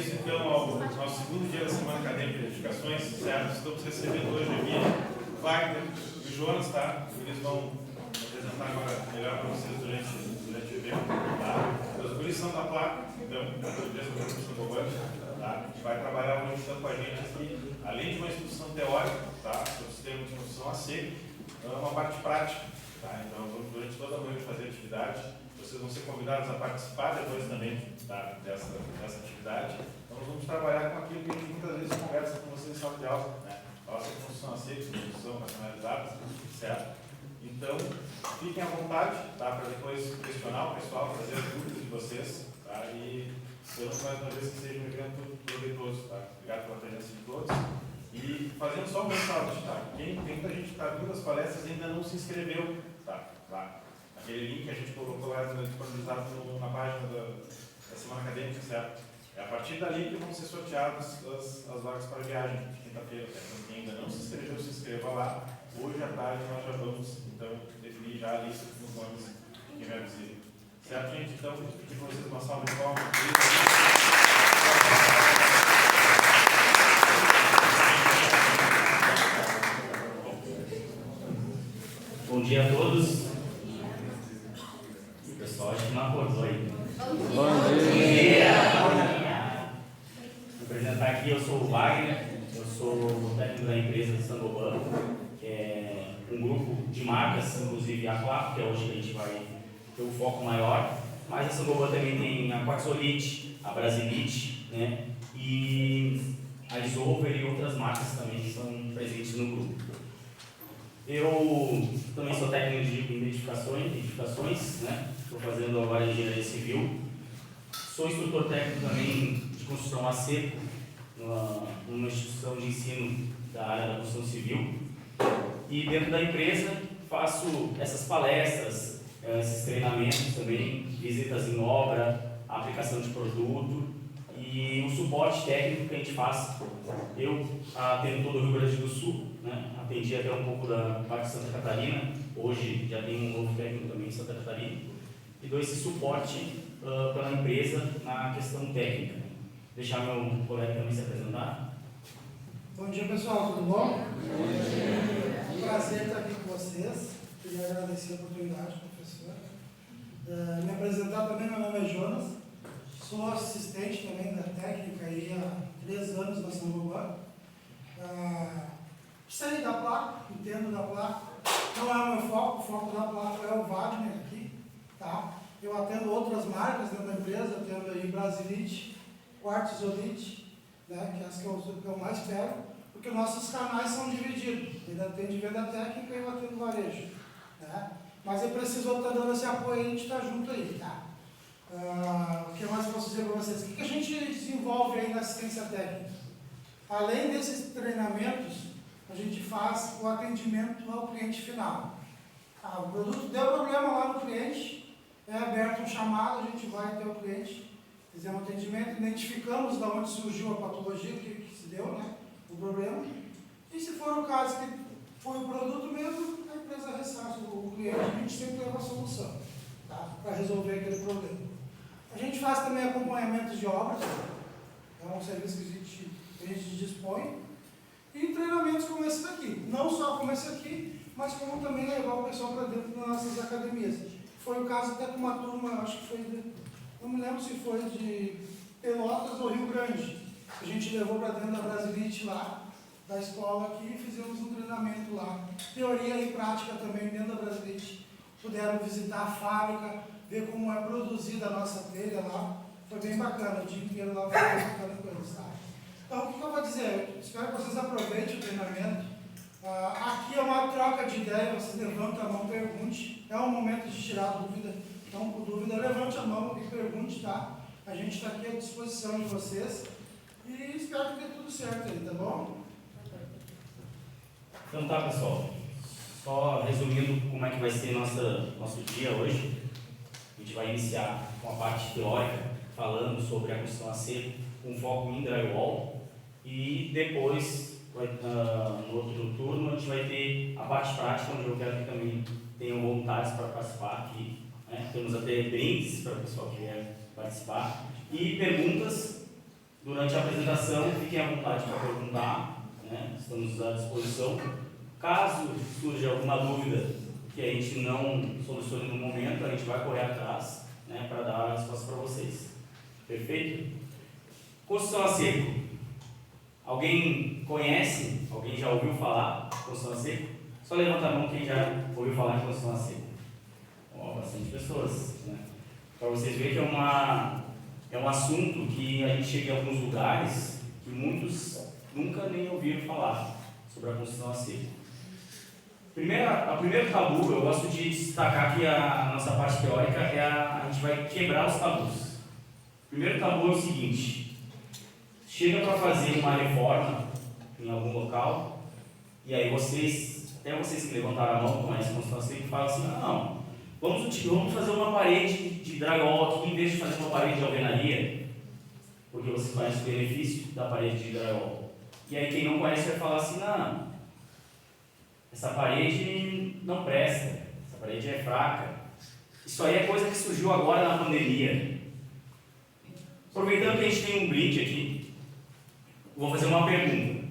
isso então ao nosso segundo dia da Semana Acadêmica de Edificações, certo? Estamos recebendo hoje aqui Wagner e Jonas, tá? Eles vão apresentar agora melhor para vocês durante o evento, tá? Os guris são da placa, então, a empresa da Construção Global, tá? Que vai trabalhar hoje com a gente aqui, além de uma instrução teórica, tá? Sobre o sistema de construção a seco, uma parte prática, tá? Então, durante toda a noite fazer atividade. Vocês vão ser convidados a participar depois também, tá, dessa atividade. Então, nós vamos trabalhar com aquilo que a gente muitas vezes conversa com vocês em sala de aula, né? Falar sobre construção a seco, sobre construção racionalizada, certo? Então, fiquem à vontade, tá, para depois questionar o pessoal, fazer as dúvidas de vocês, tá? E esperamos mais uma vez que seja um evento proveitoso, tá? Obrigado pela presença de todos. E fazendo só um ressalto, tá? Tem muita gente que está vindo as palestras e ainda não se inscreveu, tá? Lá. Aquele link que a gente colocou lá disponibilizado na página da Semana Acadêmica, certo? É a partir dali que vão ser sorteadas as vagas para a viagem de quinta-feira. Então, quem ainda não se inscreveu, se inscreva lá. Hoje à tarde nós já vamos, então, definir já a lista dos nomes de quem vai visita. Certo, gente? Então, vou pedir para vocês uma salva de palmas. Bom dia a todos. O pessoal acho que não acordou aí. Bom dia! Vou apresentar aqui, eu sou o Wagner, eu sou o técnico da empresa Sangoban, que é um grupo de marcas, inclusive a Clap, que é hoje que a gente vai ter um foco maior, mas a Sangoban também tem a Quartzolite, a Brasilite, né? E a Isover e outras marcas também que são presentes no grupo. Eu também sou técnico de edificações, né? Estou fazendo agora engenharia civil. Sou instrutor técnico também de construção a seco, numa instituição de ensino da área da construção civil. E dentro da empresa faço essas palestras, esses treinamentos também, visitas em obra, aplicação de produto e o suporte técnico que a gente faz. Eu atendo todo o Rio Grande do Sul, né? Atendi até um pouco da parte de Santa Catarina, hoje já tem um novo técnico também em Santa Catarina, e dou esse suporte pela empresa na questão técnica. Deixar meu colega também se apresentar. Bom dia, pessoal, tudo bom? Bom dia. É um prazer estar aqui com vocês. Queria agradecer a oportunidade, professor. Me apresentar também, meu nome é Jonas, sou assistente também da técnica aí há 3 anos na Sangoban. Sei da placa, entendo da placa, não é o meu foco, o foco da placa é o Wagner aqui, tá? Eu atendo outras marcas dentro da empresa, atendo aí Brasilite, Quartzolite, né, que é as que eu mais pego, porque nossos canais são divididos, ele atende venda técnica e eu atendo varejo, né? Mas eu preciso estar dando esse apoio e a gente está junto aí, tá? O que mais eu posso dizer para vocês? O que a gente desenvolve aí na assistência técnica? Além desses treinamentos, a gente faz o atendimento ao cliente final. O produto deu problema lá no cliente, é aberto um chamado, a gente vai até o cliente, fizemos um atendimento, identificamos de onde surgiu a patologia, que se deu, né, o problema, e se for o caso que foi o produto mesmo, a empresa ressarce o cliente, a gente sempre leva a solução, tá, para resolver aquele problema. A gente faz também acompanhamento de obras, é um serviço que a gente dispõe, e treinamentos como esse daqui, não só como esse aqui, mas como também levar o pessoal para dentro das nossas academias. Foi o caso até com uma turma, acho que foi, não me lembro se foi de Pelotas ou Rio Grande. A gente levou para dentro da Brasilite lá, da escola aqui, e fizemos um treinamento lá. Teoria e prática também dentro da Brasilite. Puderam visitar a fábrica, ver como é produzida a nossa telha lá. Foi bem bacana, o dia inteiro lá ficando com eles, tá? Então, o que eu vou dizer? Espero que vocês aproveitem o treinamento. Aqui é uma troca de ideia, vocês levantam a mão, pergunte. É um momento de tirar dúvida. Então, com dúvida, levante a mão e pergunte, tá? A gente está aqui à disposição de vocês. E espero que dê tudo certo aí, tá bom? Então tá, pessoal. Só resumindo como é que vai ser nosso dia hoje. A gente vai iniciar com a parte teórica, falando sobre a construção a seco, com foco em drywall. E depois, no outro turno, a gente vai ter a parte prática, onde eu quero que também tenham vontades para participar aqui. Né? Temos até brindes para o pessoal que quer participar. E perguntas Durante a apresentação, fiquem à vontade para perguntar, né? Estamos à disposição. Caso surja alguma dúvida que a gente não solucione no momento, a gente vai correr atrás, né, para dar a resposta para vocês. Perfeito? Construção a seco. Alguém conhece? Alguém já ouviu falar de construção a seco? Só levanta a mão quem já ouviu falar de construção a seco. Ó, bastante pessoas, né? Para vocês verem que é um assunto que a gente chega em alguns lugares que muitos nunca nem ouviram falar sobre a construção a seco. O primeiro tabu, eu gosto de destacar que a nossa parte teórica a gente vai quebrar os tabus. O primeiro tabu é o seguinte: chega para fazer uma reforma em algum local, e aí vocês que levantaram a mão com essa construção a seco, falam assim: não, vamos fazer uma parede de drywall aqui em vez de fazer uma parede de alvenaria, porque vocês conhecem o benefício da parede de drywall. E aí quem não conhece vai falar assim: não, essa parede não presta, essa parede é fraca. Isso aí é coisa que surgiu agora na pandemia. Aproveitando que a gente tem um brinde aqui, vou fazer uma pergunta,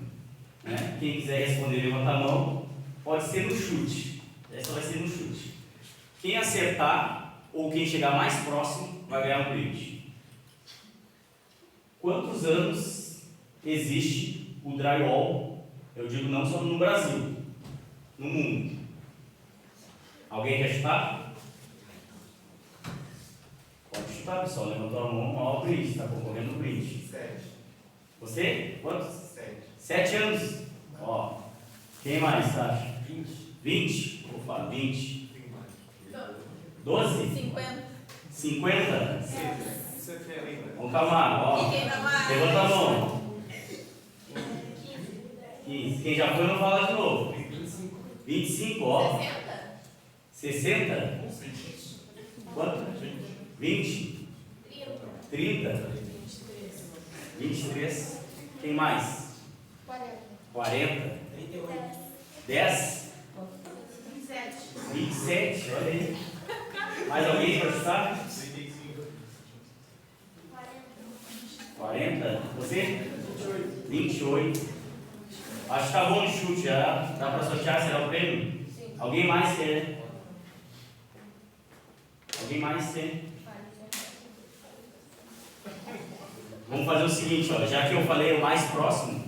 né? Quem quiser responder, levanta a mão. Pode ser no chute, essa vai ser no chute. Quem acertar ou quem chegar mais próximo vai ganhar um brinde. Quantos anos existe o drywall? Eu digo não só no Brasil, no mundo. Alguém quer chutar? Pode chutar, pessoal. Levantou a mão, ó, o brinde, está concorrendo no brinde. 7. Você? Quantos? 7. 7 anos? Ó. Quem mais, tá? 20. 20? Opa, 20. 12? 50. 50? Você fez ainda? Vamos calmar, ó. E quem não vai? Levanta a mão. 15. Quem já foi não fala de novo. 25. 25, ó. 60. 60? Quanto? 20? 30? 23? Quem mais? 40? 10? 27? Olha aí. Mais alguém para chutar? 40? Você? 28. Acho que tá bom de chute já. Dá para sortear, será o prêmio? Alguém mais quer? Alguém mais quer? Vamos fazer o seguinte, ó, já que eu falei o mais próximo,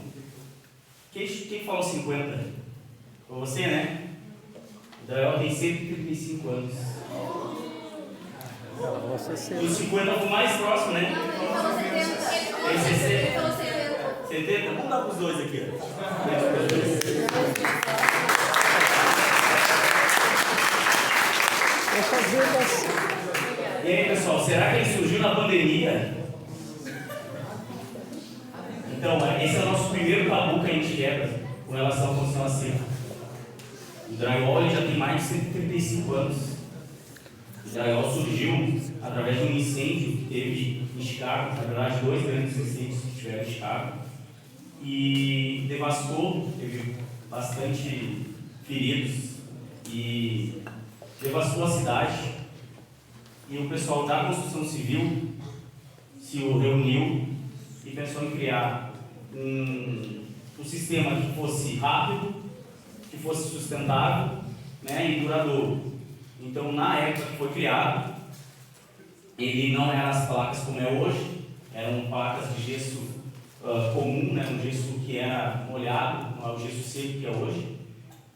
quem falou 50? Foi você, né? O Daniel tem 135 anos. E o 50 foi o mais próximo, né? Tem 60. 70? Vamos dar para os dois aqui, ó. E aí, pessoal, será que ele surgiu na pandemia? Então, esse é o nosso primeiro tabu que a gente quebra com relação à construção a seco. O drywall já tem mais de 135 anos. O drywall surgiu através de um incêndio que teve em Chicago, na verdade 2 grandes incêndios que tiveram em Chicago, e devastou, teve bastante feridos e devastou a cidade. E o pessoal da construção civil se reuniu e pensou em criar um sistema que fosse rápido, que fosse sustentável, né, e duradouro. Então, na época que foi criado, ele não era as placas como é hoje, eram placas de gesso comum, né, um gesso que era molhado, não é o gesso seco que é hoje,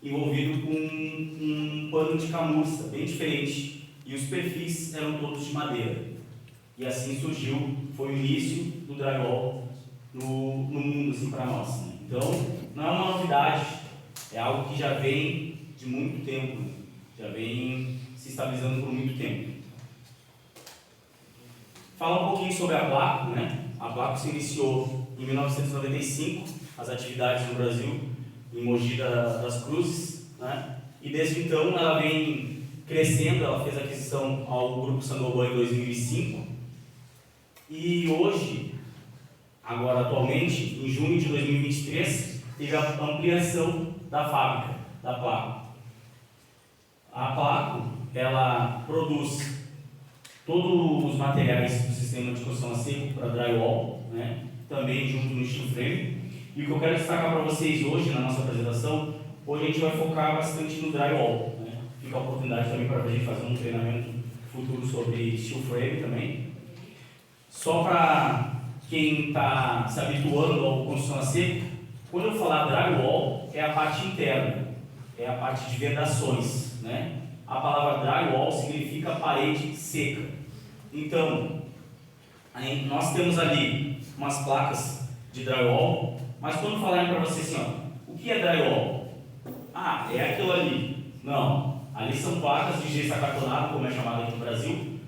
envolvido com um pano de camurça, bem diferente, e os perfis eram todos de madeira. E assim surgiu, foi o início do drywall no mundo, assim, para nós. Né? Então, não é uma novidade, é algo que já vem de muito tempo, né? Já vem se estabilizando por muito tempo. Falar um pouquinho sobre a Placo, né? A Placo se iniciou em 1995, as atividades no Brasil, em Mogi das Cruzes, né? E desde então ela vem crescendo, ela fez aquisição ao Grupo Saint-Gobain em 2005, e hoje, agora atualmente, em junho de 2023, teve a ampliação da fábrica da Placo. A Placo, ela produz todos os materiais do sistema de construção a seco para drywall, né? também junto no steel frame. E o que eu quero destacar para vocês hoje na nossa apresentação, hoje a gente vai focar bastante no drywall, né? Fica a oportunidade também para a gente fazer um treinamento futuro sobre steel frame também. Só para quem está se habituando ao construção a seco, quando eu falar drywall, é a parte interna, é a parte de vedações, né? A palavra drywall significa parede seca. Então, nós temos ali umas placas de drywall, mas quando falarem para vocês assim, ó, o que é drywall? Ah, é aquilo ali. Não, ali são placas de gesso acartonado, como é chamado aqui no Brasil,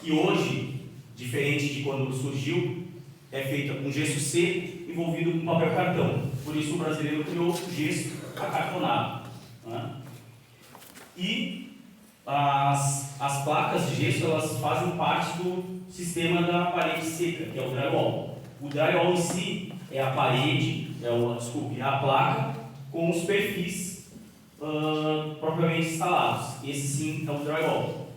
que hoje, diferente de quando surgiu, é feita com gesso seco envolvido com papel cartão. Por isso o brasileiro criou o gesso acartonado, né? E as placas de gesso, elas fazem parte do sistema da parede seca, que é o drywall. O drywall em si é a parede, é a placa com os perfis propriamente instalados. Esse sim é o drywall.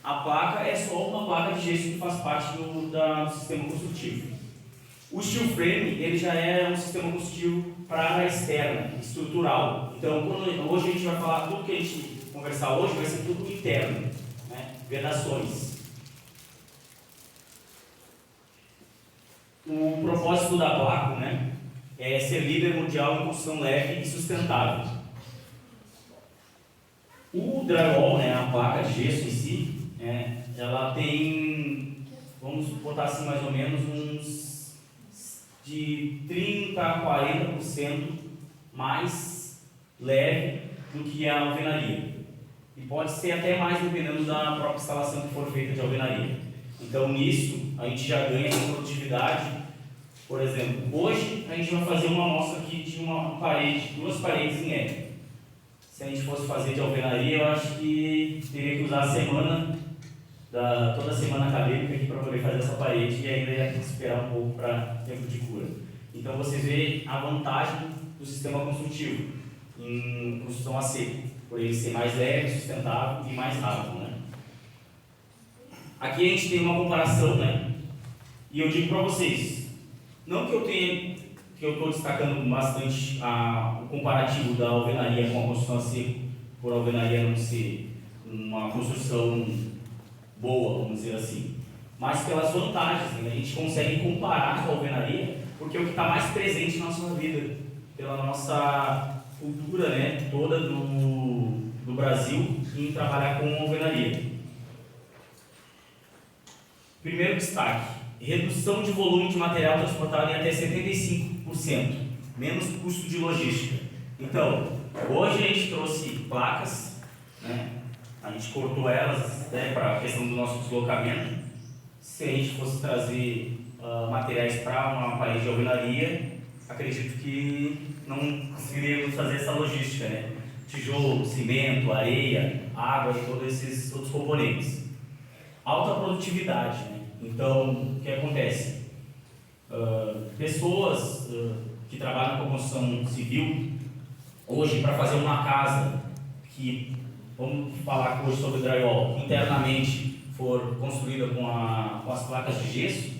A placa é só uma placa de gesso que faz parte do sistema construtivo. O steel frame, ele já é um sistema construtivo para a área externa, estrutural. Então, hoje a gente vai falar, tudo que a gente conversar hoje vai ser tudo interno, né? Vedações. O propósito da Placo, né, é ser líder mundial em construção leve e sustentável. O drywall, né, a placa de gesso em si, ela tem, vamos botar assim mais ou menos uns de 30% a 40% mais leve do que a alvenaria. E pode ser até mais dependendo da própria instalação que for feita de alvenaria. Então nisso a gente já ganha em produtividade. Por exemplo, hoje a gente vai fazer uma amostra aqui de uma parede, duas paredes em L. Se a gente fosse fazer de alvenaria, eu acho que teria que usar toda a semana acadêmica aqui para poder fazer essa parede e ainda ia ter que esperar um pouco para tempo de cura. Então você vê a vantagem do sistema construtivo em construção a seco, por ele ser mais leve, sustentável e mais rápido, né? Aqui a gente tem uma comparação, né? E eu digo para vocês, não que eu estou destacando bastante o comparativo da alvenaria com a construção a seco, por a alvenaria não ser uma construção boa, vamos dizer assim, mas pelas vantagens, né? A gente consegue comparar com a alvenaria, porque é o que está mais presente na nossa vida, pela nossa cultura, né, toda do Brasil em trabalhar com alvenaria. Primeiro destaque, redução de volume de material transportado em até 75%, menos custo de logística. Então, hoje a gente trouxe placas, né? A gente cortou elas, né, para a questão do nosso deslocamento. Se a gente fosse trazer materiais para uma parede de alvenaria, acredito que não conseguiríamos fazer essa logística, né? Tijolo, cimento, areia, água e todos esses outros componentes. Alta produtividade, né? Então, o que acontece? Pessoas que trabalham com construção civil, hoje, para fazer uma casa que, vamos falar hoje sobre o drywall, internamente for construída com as placas de gesso,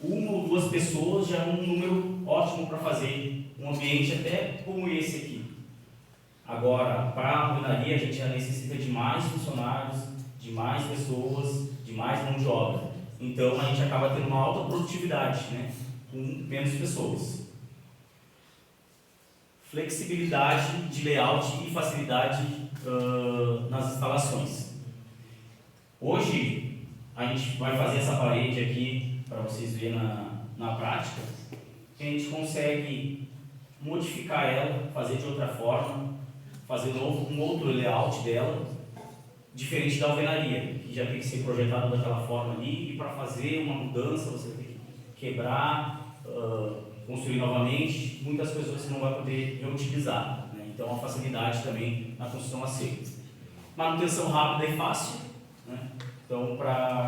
uma ou duas pessoas já é um número ótimo para fazer um ambiente até como esse aqui. Agora, para a alvenaria, a gente já necessita de mais funcionários, de mais pessoas, de mais mão de obra. Então, a gente acaba tendo uma alta produtividade, né, com menos pessoas. Flexibilidade de layout e facilidade nas instalações. Hoje, a gente vai fazer essa parede aqui, para vocês verem na prática, que a gente consegue modificar ela, fazer de outra forma, fazer um outro layout dela, diferente da alvenaria, que já tem que ser projetado daquela forma ali, e para fazer uma mudança você tem que quebrar, construir novamente, muitas coisas você não vai poder reutilizar, né? Então a facilidade também na construção a seco. Manutenção rápida e fácil, né? Então,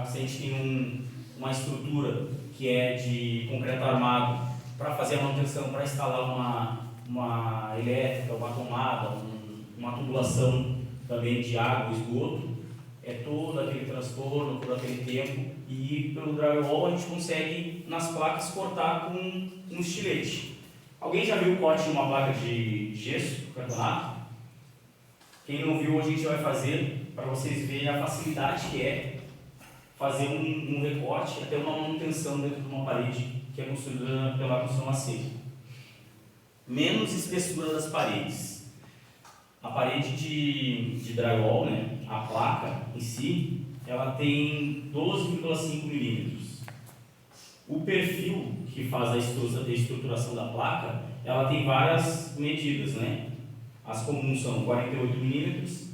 se a gente tem uma estrutura que é de concreto armado, para fazer a manutenção, para instalar uma elétrica, uma tomada, uma tubulação também de água, esgoto, é todo aquele transtorno, todo aquele tempo, e pelo drywall a gente consegue nas placas cortar com um estilete. Alguém já viu o corte de uma placa de gesso no campeonato? Quem não viu, hoje a gente vai fazer para vocês verem a facilidade que é fazer um recorte, até uma manutenção dentro de uma parede que é construída pela construção a seco. Menos espessura das paredes. A parede de drywall, né, a placa em si, ela tem 12,5 milímetros. O perfil que faz a estruturação da placa, ela tem várias medidas, né? As comuns são 48 milímetros,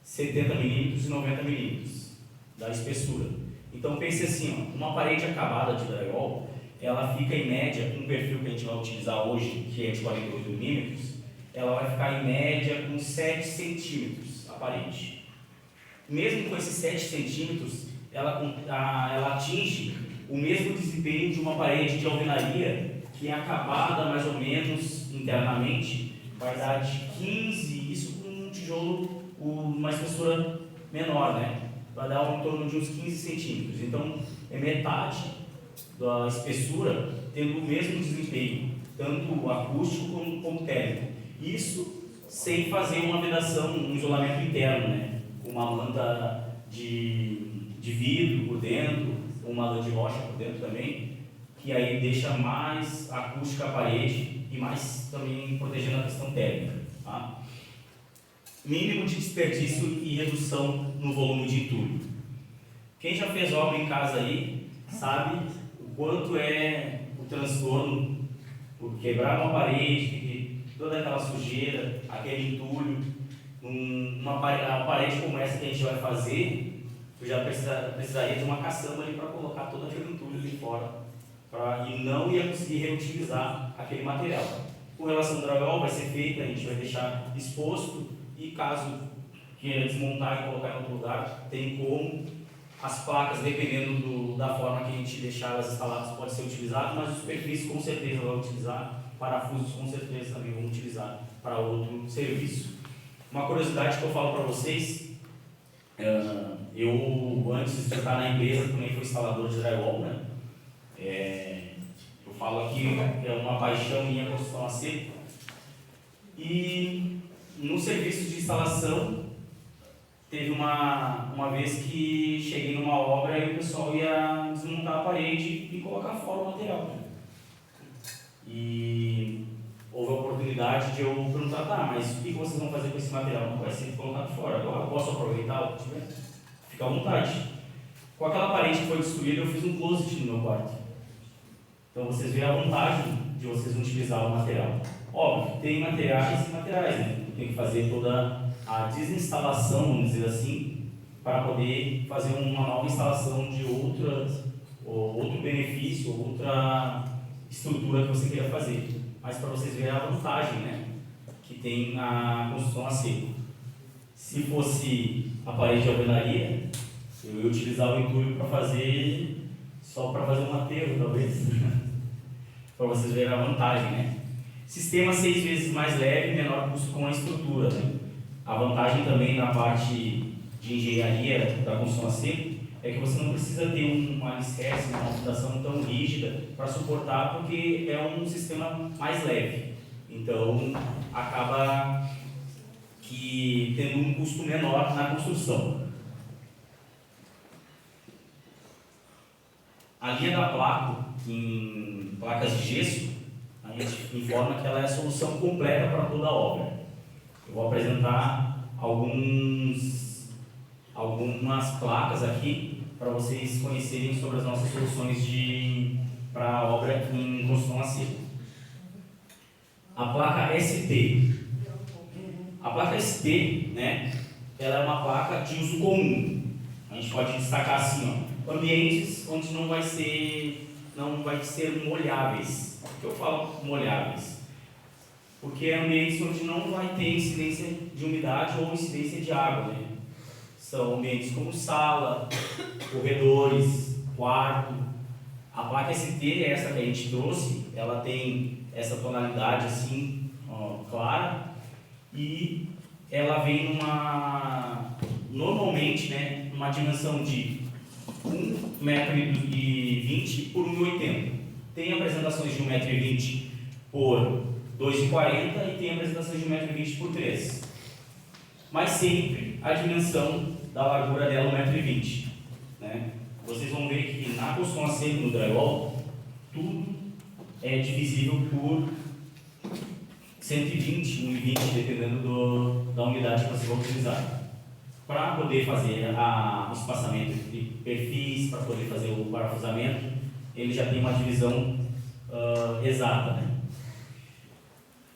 70 milímetros e 90 milímetros da espessura. Então pense assim, ó, uma parede acabada de drywall, ela fica em média, com o perfil que a gente vai utilizar hoje, que é de 48 milímetros, ela vai ficar em média com 7 centímetros a parede. Mesmo com esses 7 centímetros, ela atinge o mesmo desempenho de uma parede de alvenaria, que é acabada mais ou menos internamente, vai dar de 15, isso com um tijolo, uma espessura menor, né? Vai dar em torno de uns 15 centímetros. Então, é metade da espessura tendo o mesmo desempenho, tanto acústico como térmico. Isso sem fazer uma vedação, um isolamento interno, né? Com uma manta de vidro por dentro, uma lã de rocha por dentro também, que aí deixa mais acústica a parede e mais também protegendo a questão térmica. Tá? Mínimo de desperdício e redução no volume de entulho. Quem já fez obra em casa aí sabe o quanto é o transtorno por quebrar uma parede, toda aquela sujeira, aquele entulho. Uma parede como essa que a gente vai fazer, eu já precisaria de uma caçamba ali para colocar todo aquele entulho de fora, e não ia conseguir reutilizar aquele material. Com relação ao drywall, vai ser feito, a gente vai deixar exposto, e caso queira desmontar e colocar em outro lugar, tem como. As placas, dependendo da forma que a gente deixar elas instaladas, pode ser utilizado, mas os perfis com certeza vão utilizar, parafusos com certeza também vão utilizar para outro serviço. Uma curiosidade que eu falo para vocês, eu antes de estar na empresa também fui instalador de drywall, né? Eu falo aqui que é uma paixão minha construção a seco. E no serviço de instalação, teve uma vez que cheguei numa obra e o pessoal ia desmontar a parede e colocar fora o material. Né? E houve a oportunidade de eu perguntar, tá, mas o que vocês vão fazer com esse material? Não vai ser colocado fora. Agora, posso aproveitar o que tiver? Fica à vontade. Com aquela parede que foi destruída, eu fiz um closet no meu quarto. Então vocês veem a vantagem de vocês utilizar o material. Óbvio, tem materiais e materiais, né? Tem que fazer toda a desinstalação, vamos dizer assim, para poder fazer uma nova instalação de outro benefício, outra estrutura que você queira fazer. Mas para vocês verem a vantagem, né, que tem a construção a seco. Se fosse a parede de alvenaria, eu ia utilizar o entulho para fazer, só para fazer um aterro, talvez, para vocês verem a vantagem, né. Sistema 6 vezes mais leve, menor custo com a estrutura, né. A vantagem também na parte de engenharia da construção a seco é que você não precisa ter um alicerce, uma fundação tão rígida para suportar, porque é um sistema mais leve. Então, acaba que tendo um custo menor na construção. A linha da Placo, em placas de gesso, a gente informa que ela é a solução completa para toda a obra. Eu vou apresentar algumas placas aqui para vocês conhecerem sobre as nossas soluções para a obra em construção a seco. A placa ST. A placa ST, né, ela é uma placa de uso comum. A gente pode destacar assim, ó, ambientes onde não vai ser molháveis. Por que eu falo molháveis? Porque é ambientes onde não vai ter incidência de umidade ou incidência de água, né? São ambientes como sala, corredores, quarto. A placa ST, essa que a gente trouxe, ela tem essa tonalidade assim, ó, clara, e ela vem normalmente, né, uma dimensão de 1,20 m por 1,80 m. Tem apresentações de 1,20 m por 2,40 m e tem apresentações de 1,20 m por 3 m. Mas sempre a dimensão da largura dela é 1,20 m. Né? Vocês vão ver que na construção a seco no drywall, tudo é divisível por 120, 1,20, dependendo da unidade que você vai utilizar. Para poder fazer o espaçamento entre perfis, para poder fazer o parafusamento, ele já tem uma divisão exata. Né?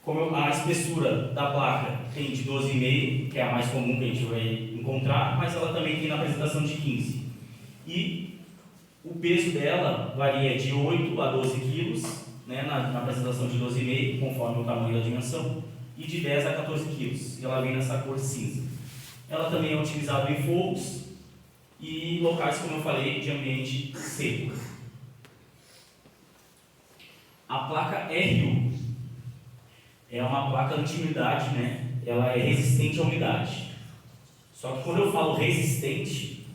Como a espessura da placa tem de 12,5, que é a mais comum que a gente vai encontrar, mas ela também tem na apresentação de 15. E o peso dela varia de 8 a 12 quilos, né, na apresentação de 12,5, conforme o tamanho da dimensão, e de 10 a 14 quilos. E ela vem nessa cor cinza. Ela também é utilizada em fogos e locais, como eu falei, de ambiente seco. A placa RU é uma placa anti-umidade, né? Ela é resistente à umidade. Só que quando eu falo resistente,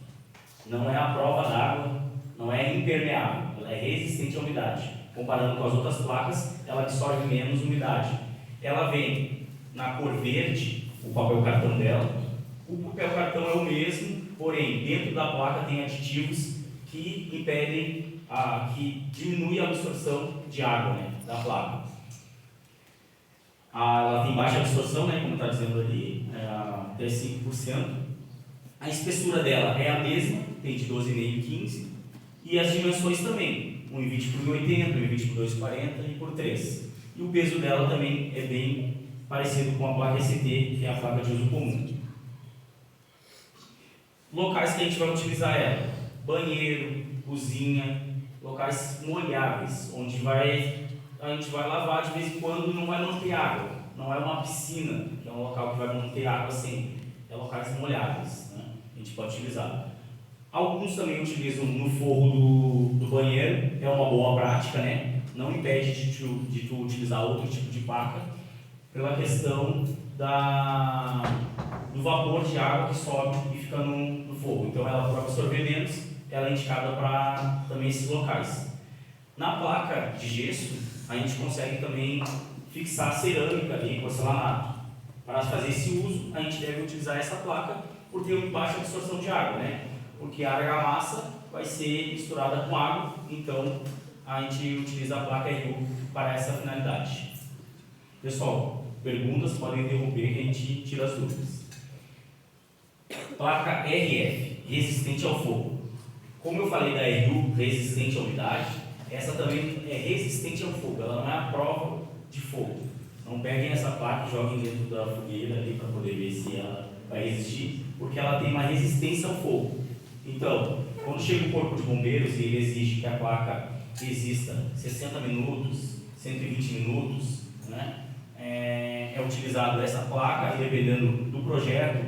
não é a prova d'água, não é impermeável, ela é resistente à umidade. Comparando com as outras placas, ela absorve menos umidade. Ela vem na cor verde, o papel cartão dela. O papel cartão é o mesmo, porém dentro da placa tem aditivos que impedem, que diminuem a absorção de água, né, da placa. Ela tem baixa absorção, né, como está dizendo ali, até 5%. A espessura dela é a mesma, tem de 12,5 e 15, e as dimensões também, 1,20 por 1,80, 1,20 por 2,40 e por 3. E o peso dela também é bem parecido com a placa ST, que é a placa de uso comum. Locais que a gente vai utilizar ela: banheiro, cozinha, locais molháveis, onde a gente vai lavar de vez em quando e não vai manter água. Não é uma piscina, que é um local que vai manter água sempre. É locais molháveis, né? A gente pode utilizar. Alguns também utilizam no forro do banheiro, é uma boa prática, né? Não impede de tu utilizar outro tipo de placa, pela questão do vapor de água que sobe e fica no forro. Então, ela, por absorver menos, ela é indicada para também esses locais. Na placa de gesso, a gente consegue também fixar cerâmica ali, porcelanato. Para fazer esse uso, a gente deve utilizar essa placa por ter uma baixa absorção de água, né? Porque a argamassa vai ser misturada com água, então a gente utiliza a placa RU para essa finalidade. Pessoal, perguntas podem interromper que a gente tira as dúvidas. Placa RF, resistente ao fogo. Como eu falei da RU, resistente à umidade, essa também é resistente ao fogo, ela não é a prova de fogo. Não peguem essa placa e joguem dentro da fogueira ali para poder ver se ela vai resistir, porque ela tem uma resistência ao fogo. Então, quando chega o corpo de bombeiros e ele exige que a placa resista 60 minutos, 120 minutos, né? É utilizado essa placa e, dependendo do projeto,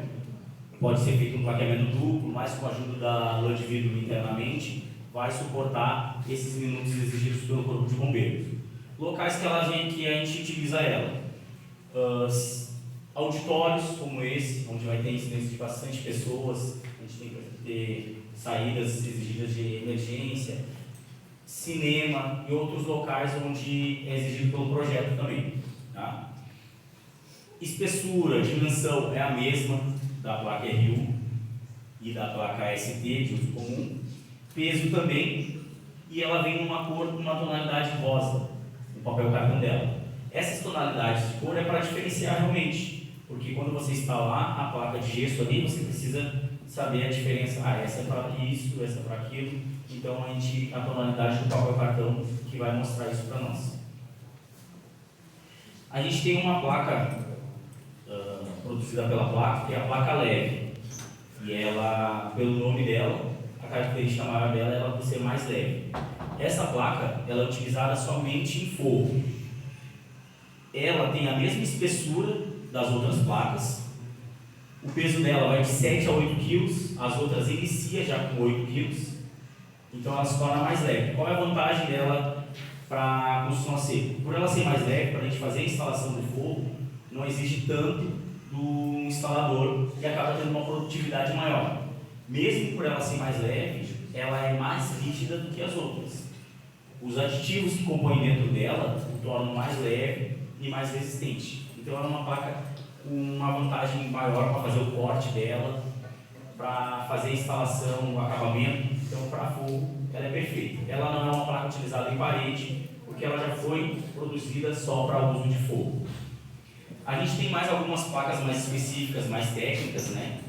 pode ser feito um plaqueamento duplo, mas com a ajuda da lã de vidro internamente, vai suportar esses minutos exigidos pelo corpo de bombeiros. Locais que a gente utiliza ela: auditórios como esse, onde vai ter incidência de bastante pessoas, a gente tem que ter saídas exigidas de emergência, cinema e outros locais onde é exigido pelo projeto também. Tá? Espessura, dimensão é a mesma da placa RU e da placa ST de uso comum. Peso também, e ela vem numa cor, numa tonalidade rosa, no papel cartão dela. Essas tonalidades de cor é para diferenciar realmente, porque quando você instalar a placa de gesso ali, você precisa saber a diferença. Essa é para isso, essa é para aquilo. Então a tonalidade do papel cartão que vai mostrar isso para nós. A gente tem uma placa produzida pela placa, que é a placa leve. E ela, pelo nome dela, a característica maior dela é ela por ser mais leve. Essa placa ela é utilizada somente em forro. Ela tem a mesma espessura das outras placas. O peso dela vai de 7 a 8 kg, as outras inicia já com 8 kg. Então ela se torna mais leve. Qual é a vantagem dela para a construção a seco? Por ela ser mais leve, para a gente fazer a instalação do forro, não exige tanto do instalador e acaba tendo uma produtividade maior. mesmo por ela ser mais leve, ela é mais rígida do que as outras. Os aditivos que compõem dentro dela o tornam mais leve e mais resistente. Então ela é uma placa com uma vantagem maior para fazer o corte dela, para fazer a instalação, o acabamento. Então para fogo ela é perfeita. Ela não é uma placa utilizada em parede, porque ela já foi produzida só para uso de fogo. A gente tem mais algumas placas mais específicas, mais técnicas, né?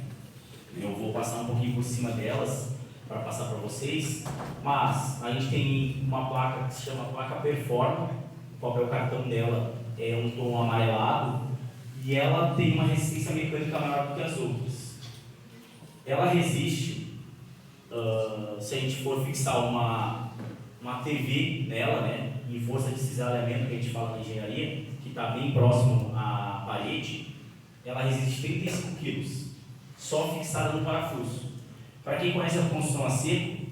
Eu vou passar um pouquinho por cima delas para passar para vocês, mas a gente tem uma placa que se chama placa Performa. O papel cartão dela é um tom amarelado e ela tem uma resistência mecânica maior do que as outras. Ela resiste, se a gente for fixar uma TV nela, né, em força de cisalhamento, que a gente fala na engenharia, que está bem próximo à parede, ela resiste 35 kg, só fixada no parafuso. Para quem conhece a construção a seco,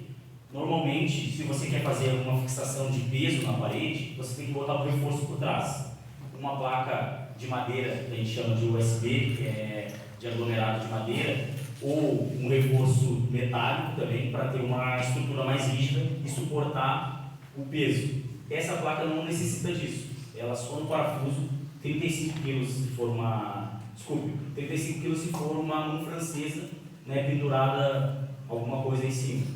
normalmente, se você quer fazer alguma fixação de peso na parede, você tem que botar o reforço por trás. Uma placa de madeira, que a gente chama de USB, que é de aglomerado de madeira, ou um reforço metálico também, para ter uma estrutura mais rígida e suportar o peso. Essa placa não necessita disso. Ela só no parafuso, 35 kg se for uma... Desculpe, 35 kg se for uma mão francesa, né, pendurada alguma coisa em cima.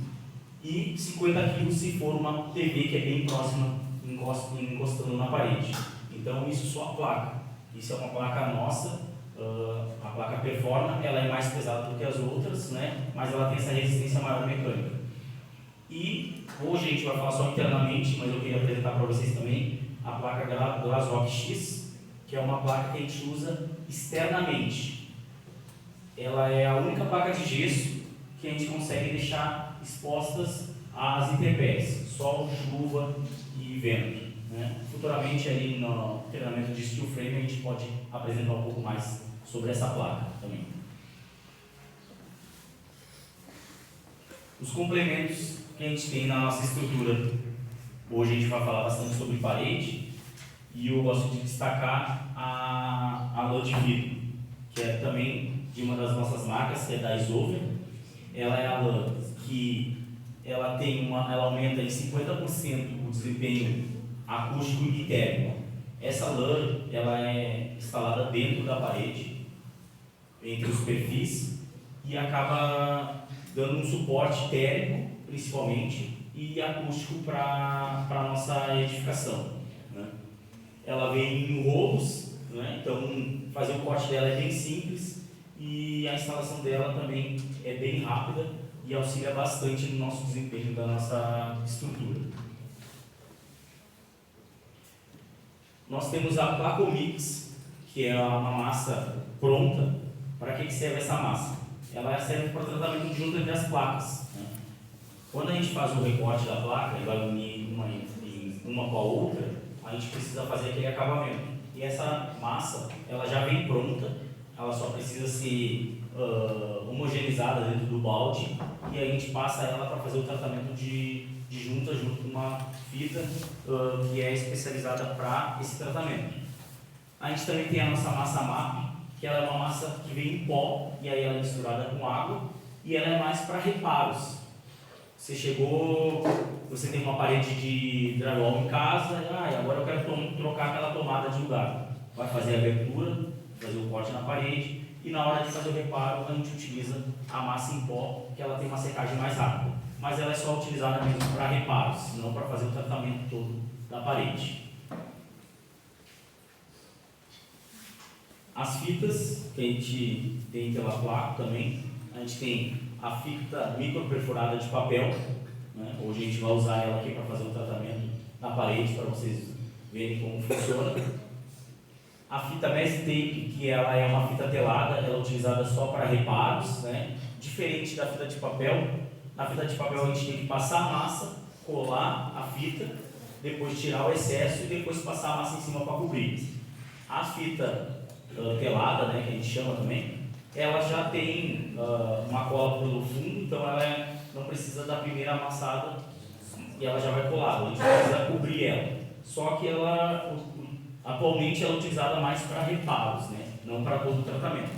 E 50 kg se for uma TV que é bem próxima, encostando na parede. Então isso só a placa. Isso é uma placa nossa, a placa Performa, ela é mais pesada do que as outras, né, mas ela tem essa resistência maior mecânica. E hoje a gente vai falar só internamente, mas eu queria apresentar para vocês também a placa Glasrock X, que é uma placa que a gente usa externamente. Ela é a única placa de gesso que a gente consegue deixar expostas às intempéries, sol, chuva e vento, né? Futuramente aí no treinamento de steel frame a gente pode apresentar um pouco mais sobre essa placa também. Os complementos que a gente tem na nossa estrutura. Hoje a gente vai falar bastante sobre parede e eu gosto de destacar a lã de vidro, que é também de uma das nossas marcas, que é da Isover. Ela é a lã que ela aumenta em 50% o desempenho acústico e térmico. Essa lã ela é instalada dentro da parede, entre os perfis, e acaba dando um suporte térmico, principalmente, e acústico para a nossa edificação, né? Ela vem em rolos, né? Então fazer o corte dela é bem simples e a instalação dela também é bem rápida e auxilia bastante no nosso desempenho da nossa estrutura. Nós temos a Placomix, que é uma massa pronta. Para que serve essa massa? Ela serve para tratamento de junta entre as placas, né? Quando a gente faz o recorte da placa e vai unir uma com a outra, a gente precisa fazer aquele acabamento. E essa massa, ela já vem pronta, ela só precisa ser homogeneizada dentro do balde e a gente passa ela para fazer o tratamento de junta junto com uma fita que é especializada para esse tratamento. A gente também tem a nossa massa MAP, que ela é uma massa que vem em pó e aí ela é misturada com água e ela é mais para reparos. Você chegou, você tem uma parede de drywall em casa, e agora eu quero trocar aquela tomada de lugar. Vai fazer a abertura, fazer o corte na parede e na hora de fazer o reparo a gente utiliza a massa em pó, que ela tem uma secagem mais rápida. Mas ela é só utilizada mesmo para reparos, não para fazer o tratamento todo da parede. As fitas que a gente tem pela placa também, a gente tem a fita microperforada de papel, né? Hoje a gente vai usar ela aqui para fazer o tratamento na parede, para vocês verem como funciona. A fita mesh tape, que ela é uma fita telada, ela é utilizada só para reparos, né? Diferente da fita de papel. Na fita de papel a gente tem que passar a massa, colar a fita, depois tirar o excesso e depois passar a massa em cima para cobrir. A fita telada, né, que a gente chama também, ela já tem uma cola pelo fundo, então ela não precisa da primeira amassada e ela já vai colada, a gente precisa cobrir ela. Só que ela, atualmente, ela é utilizada mais para reparos, né, não para todo o tratamento.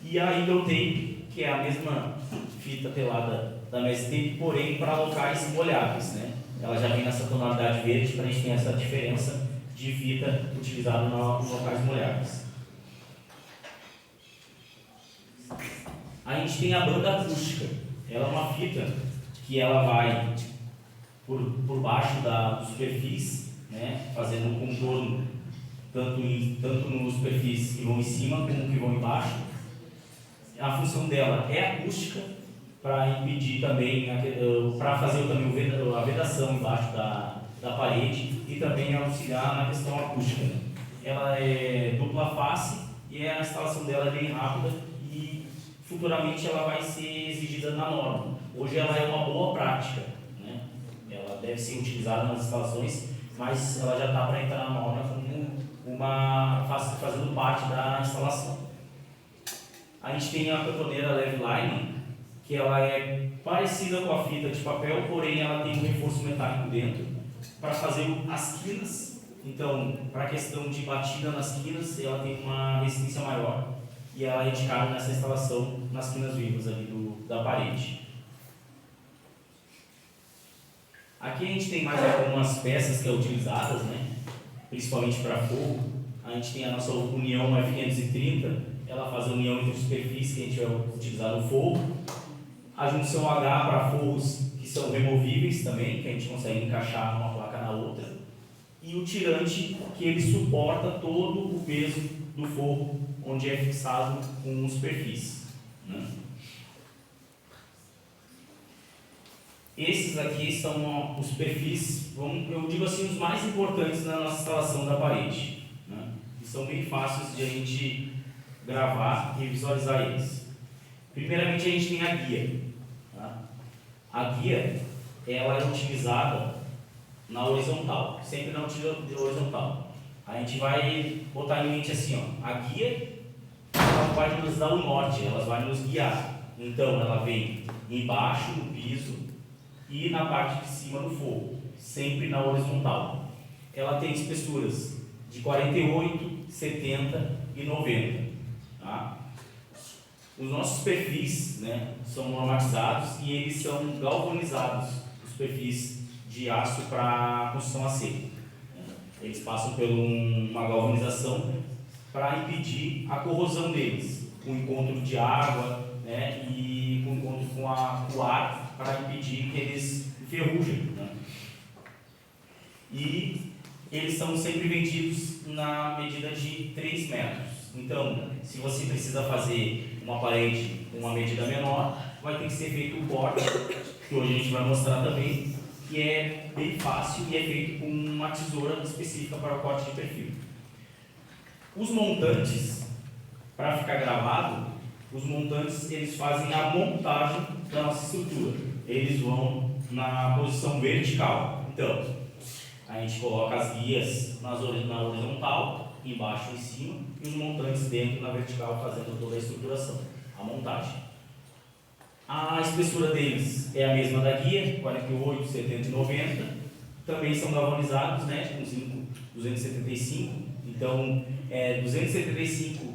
E a Eagle Tape, que é a mesma fita telada da MST, porém para locais molháveis, né? Ela já vem nessa tonalidade verde para a gente ter essa diferença de fita utilizada nos locais molháveis. A gente tem a banda acústica. Ela é uma fita que ela vai por baixo da superfície, né, fazendo um contorno tanto nos perfis que vão em cima como que vão embaixo. A função dela é acústica, para impedir também, para fazer também a vedação embaixo da parede e também auxiliar na questão acústica. Ela é dupla face e a instalação dela é bem rápida e futuramente ela vai ser exigida na norma. Hoje ela é uma boa prática, né? Ela deve ser utilizada nas instalações, mas ela já está para entrar na norma como fazendo parte da instalação. A gente tem a cantoneira Leve Line, que ela é parecida com a fita de papel, porém ela tem um reforço metálico dentro para fazer as quinas. Então, para a questão de batida nas quinas, ela tem uma resistência maior e ela é indicada nessa instalação nas quinas vivas ali da parede. Aqui a gente tem mais algumas peças que é utilizadas, né? Principalmente para fogo. A gente tem a nossa união F530, ela faz a união entre superfícies que a gente vai utilizar no fogo. A junção H para forros que são removíveis também, que a gente consegue encaixar uma placa na outra. E o tirante, que ele suporta todo o peso do forro, onde é fixado com superfície, né? Esses aqui são os perfis, eu digo assim, os mais importantes na nossa instalação da parede, né? E são bem fáceis de a gente gravar e visualizar eles. Primeiramente a gente tem a guia. Tá? A guia, ela é utilizada na horizontal, sempre na horizontal. A gente vai botar em mente assim, ó, a guia, ela vai nos dar o norte, ela vai nos guiar. Então ela vem embaixo no piso e na parte de cima do fogo, sempre na horizontal. Ela tem espessuras de 48, 70 e 90. Tá? Os nossos perfis, né, são normatizados e eles são galvanizados, os perfis de aço para construção a seco. Eles passam por uma galvanização para impedir a corrosão deles, o encontro de água, né, e o encontro com o ar, para impedir que eles enferrujem, né? E eles são sempre vendidos na medida de 3 metros. Então, se você precisa fazer uma parede com uma medida menor, vai ter que ser feito o corte, que hoje a gente vai mostrar também, que é bem fácil e é feito com uma tesoura específica para o corte de perfil. Os montantes, para ficar gravado, os montantes eles fazem a montagem da nossa estrutura. Eles vão na posição vertical. Então, a gente coloca as guias na horizontal, embaixo e em cima, e os montantes dentro na vertical, fazendo toda a estruturação, a montagem. A espessura deles é a mesma da guia, 48, 70 e 90. Também são galvanizados, né, com 275. Então, 275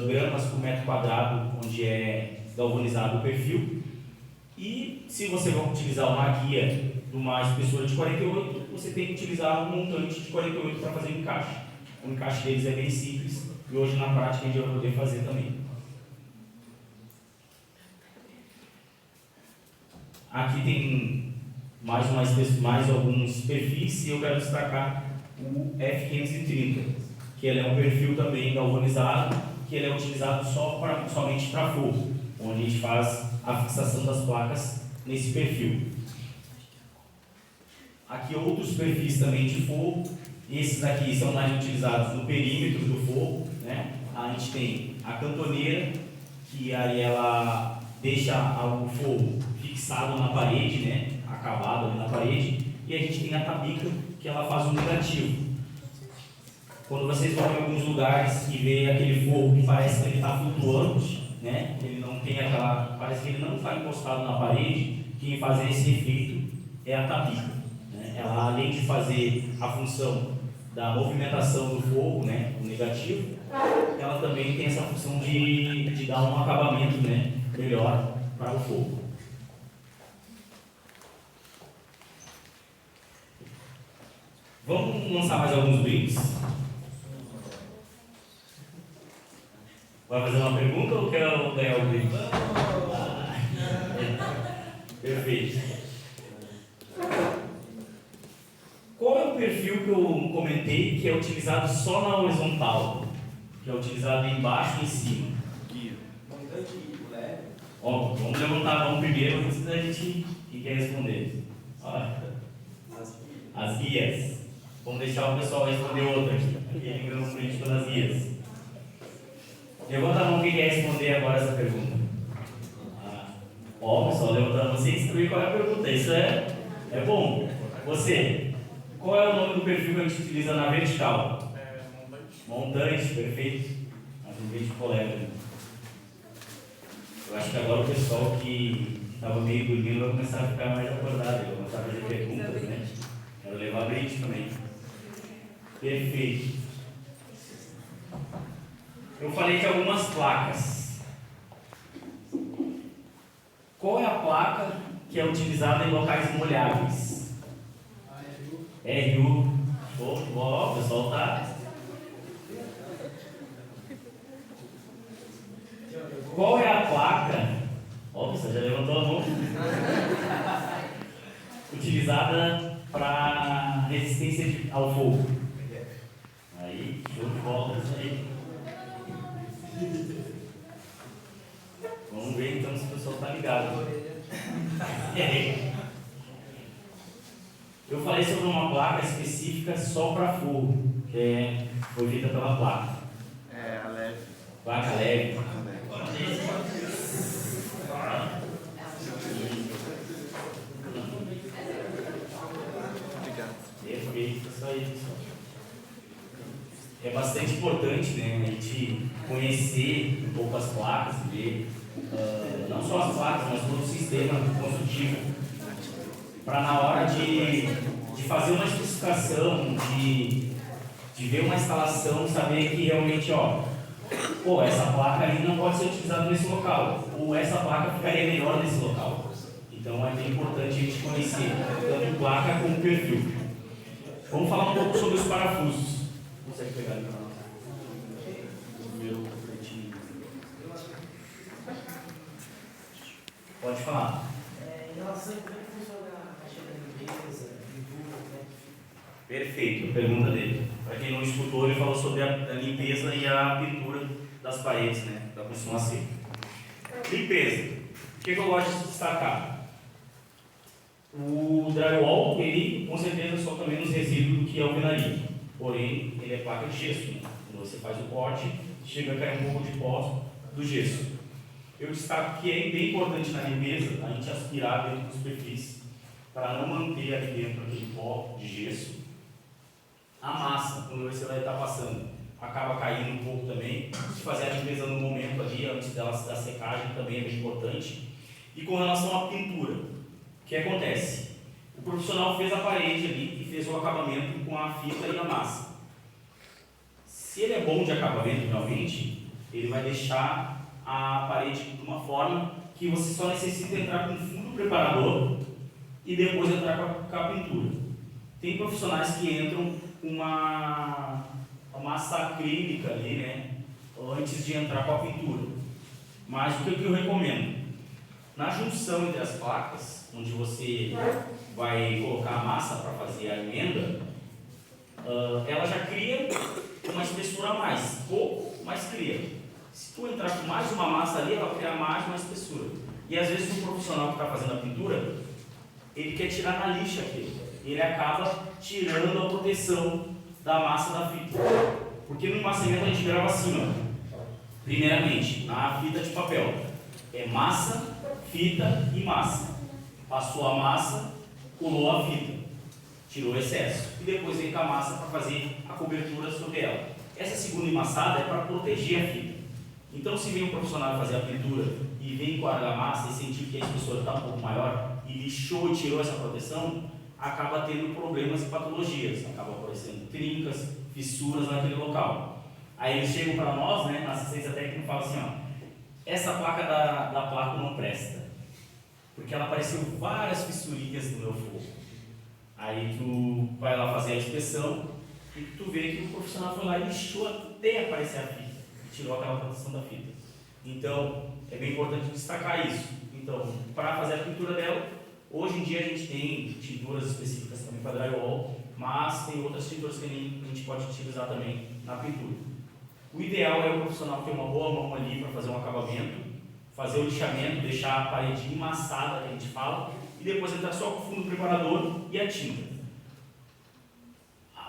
gramas por metro quadrado, onde é galvanizado o perfil. E se você vai utilizar uma guia de uma espessura de 48, você tem que utilizar um montante de 48 para fazer o encaixe. O encaixe deles é bem simples e hoje na prática a gente vai poder fazer também. Aqui tem mais alguns perfis e eu quero destacar o F530, que ele é um perfil também galvanizado, que ele é utilizado somente para fogo, onde a gente faz a fixação das placas nesse perfil. Aqui outros perfis também de fogo. Esses aqui são mais utilizados no perímetro do fogo, né? A gente tem a cantoneira, que aí ela deixa o fogo fixado na parede, né? Acabado ali na parede. E a gente tem a tabica, que ela faz um negativo. Quando vocês vão em alguns lugares e vê aquele fogo que parece que ele está flutuando, né? Ele não tem parece que ele não está encostado na parede. Quem faz esse efeito é a tabica, né? Ela, além de fazer a função da movimentação do fogo, né, o negativo, ela também tem essa função de dar um acabamento, né, melhor para o fogo. Vamos lançar mais alguns brindes? Vai fazer uma pergunta ou quer ganhar o brinde? Perfeito. Qual é o perfil que eu comentei que é utilizado só na horizontal? Que é utilizado embaixo e em cima? Guia. Ó, vamos levantar a mão primeiro antes da gente que quer responder. Olha. As guias. Vamos deixar o pessoal responder outra aqui. Ele ganhou um print nas guias. Levanta a mão quem quer responder agora essa pergunta. Ó, pessoal, levanta a mão sem saber qual é a pergunta. Isso é bom. Você, qual é o nome do perfil que a gente utiliza na vertical? Montante, perfeito. Mais um vídeo colega. Eu acho que agora o pessoal que estava meio dormindo vai começar a ficar mais acordado, vai começar a fazer perguntas, né? Quero levar brinde também. Perfeito. Eu falei de algumas placas. Qual é a placa que é utilizada em locais molháveis? RU. Show de bola, o pessoal tá. Qual é a placa? Ó, você já levantou a mão. Utilizada para resistência ao fogo. Aí, show de bola, isso aí. Vamos ver então se o pessoal está ligado. Eu falei sobre uma placa específica só para fogo, que foi feita pela placa. É, a leve. Placa leve. Obrigado. Perfeito, isso aí, pessoal. É bastante importante, né, a gente conhecer um pouco as placas, ver não só as placas, mas todo o sistema construtivo, para na hora de fazer uma especificação, de ver uma instalação, saber que realmente, pô, essa placa ali não pode ser utilizada nesse local, ou essa placa ficaria melhor nesse local. Então é bem importante a gente conhecer tanto placa como perfil. Vamos falar um pouco sobre os parafusos. Consegue pegar ali para nós? O meu pretinho. Pode falar. Em relação a como funciona a caixa da limpeza, pintura, né? Perfeito, a pergunta dele. Para quem não escutou, ele falou sobre a limpeza e a pintura das paredes, né? Da construção a seco. Limpeza. O que eu gosto de destacar? O drywall, ele com certeza solta menos resíduo do que a alvenaria. Porém, ele é placa de gesso, né? Quando você faz o corte, chega a cair um pouco de pó do gesso. Eu destaco que é bem importante na limpeza a gente aspirar dentro dos perfis para não manter ali dentro aquele pó de gesso. A massa, quando você vai estar passando, acaba caindo um pouco também. Se fazer a limpeza no momento ali, antes da secagem, também é bem importante. E com relação à pintura, o que acontece? O profissional fez a parede ali e fez o acabamento com a fita e a massa. Se ele é bom de acabamento realmente, ele vai deixar a parede de uma forma que você só necessita entrar com fundo preparador e depois entrar com a pintura. Tem profissionais que entram com uma massa acrílica ali, né, antes de entrar com a pintura. Mas o que eu recomendo? Na junção entre as placas, onde você vai colocar a massa para fazer a emenda, ela já cria uma espessura a mais, pouco, mas cria. Se tu entrar com mais uma massa ali, ela vai criar mais uma espessura. E às vezes o profissional que está fazendo a pintura, ele quer tirar na lixa aquilo. Ele acaba tirando a proteção da massa da fita. Porque no embaçamento a gente grava assim, ó. Primeiramente, na fita de papel, é massa, fita e massa. Passou a massa, colou a fita, tirou o excesso. E depois vem com a massa para fazer a cobertura sobre ela. Essa segunda emassada é para proteger a fita. Então, se vem um profissional fazer a pintura e vem com a argamassa e sentir que a espessura está um pouco maior e lixou e tirou essa proteção, acaba tendo problemas e patologias, acaba aparecendo trincas, fissuras naquele local. Aí eles chegam para nós, né, na assistência técnica, e falam assim, essa placa da placa não presta, porque ela apareceu várias fissurinhas no meu fogo. Aí tu vai lá fazer a inspeção e tu vê que o profissional foi lá e lixou até aparecer a fita, e tirou aquela proteção da fita. Então, é bem importante destacar isso. Então, para fazer a pintura dela, hoje em dia a gente tem tinturas específicas também para drywall, mas tem outras tinturas que a gente pode utilizar também na pintura. O ideal é o profissional ter uma boa mão ali para fazer um acabamento, fazer o lixamento, deixar a parede emassada, que a gente fala, e depois entrar só com o fundo preparador e a tinta.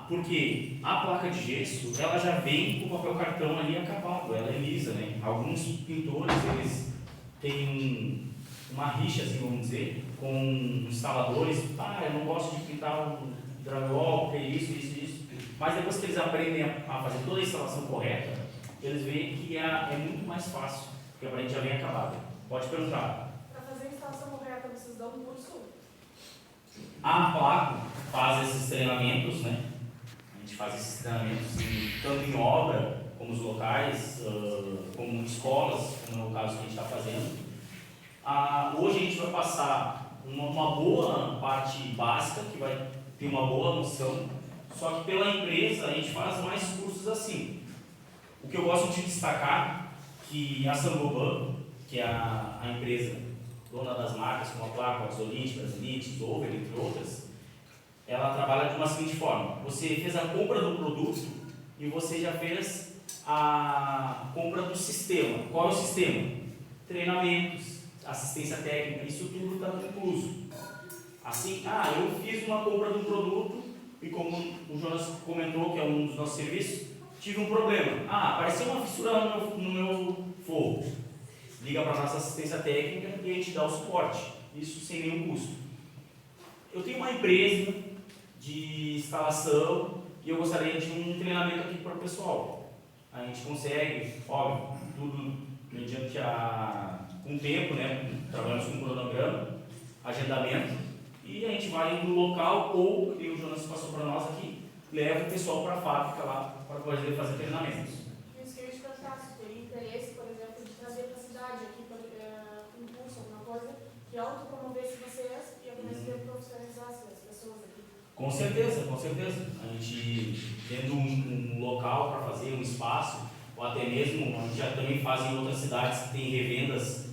Porque a placa de gesso, ela já vem com o papel cartão ali acabado, ela é lisa, né? Alguns pintores, eles têm uma rixa, assim, vamos dizer, com instaladores. Eu não gosto de pintar um drywall, porque isso. Mas depois que eles aprendem a fazer toda a instalação correta, eles veem que é muito mais fácil, porque a parede já vem acabada. Pode perguntar. Para fazer a instalação correta, vocês dão um curso? A Placo faz esses treinamentos, né? A gente faz esses treinamentos tanto em obra, como os locais, como em escolas, como é o caso que a gente está fazendo. Hoje a gente vai passar uma boa parte básica, que vai ter uma boa noção, só que pela empresa a gente faz mais cursos assim. O que eu gosto de destacar que a Saint-Gobain, que é a empresa dona das marcas como a Placo, a Axolite, Brasilite, Zover, entre outras, ela trabalha de uma seguinte forma: você fez a compra do produto e você já fez a compra do sistema. Qual é o sistema? Treinamentos, assistência técnica, isso tudo está incluso. Assim, eu fiz uma compra de um produto e, como o Jonas comentou, que é um dos nossos serviços, tive um problema. Apareceu uma fissura no meu forro. Liga para a nossa assistência técnica e a gente dá o suporte. Isso sem nenhum custo. Eu tenho uma empresa de instalação e eu gostaria de um treinamento aqui para o pessoal. A gente consegue, óbvio, tudo mediante com tempo, né? Trabalhamos com cronograma, agendamento, e a gente vai no local, ou, e o Jonas passou para nós aqui, leva o pessoal para a fábrica lá para poder fazer treinamentos. Isso que eu ia te perguntar, se teria interesse, por exemplo, de trazer para a cidade aqui, um curso, alguma coisa, que autopromovesse vocês e ao mesmo tempo profissionalizasse as pessoas aqui. Com certeza, com certeza. A gente tendo um local para fazer, um espaço, ou até mesmo, a gente já também faz em outras cidades que tem revendas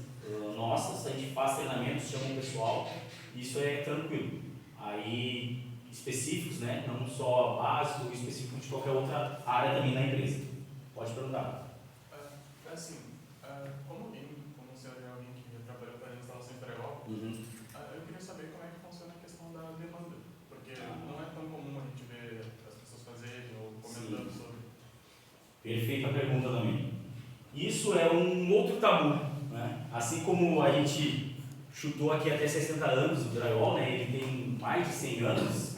nossas, a gente faz treinamentos, chama o pessoal, isso é tranquilo. Aí, específicos, né? Não só básico, específico de qualquer outra área também na empresa. Pode perguntar. Como o senhor é alguém que já trabalhou para a instalação em drywall, eu queria saber como é que funciona a questão da demanda, porque não é tão comum a gente ver as pessoas fazerem ou comentando sobre. Perfeita pergunta também. Isso é um outro tabu, né? Assim como a gente chutou aqui até 60 anos o drywall, né? Ele tem mais de 100 anos,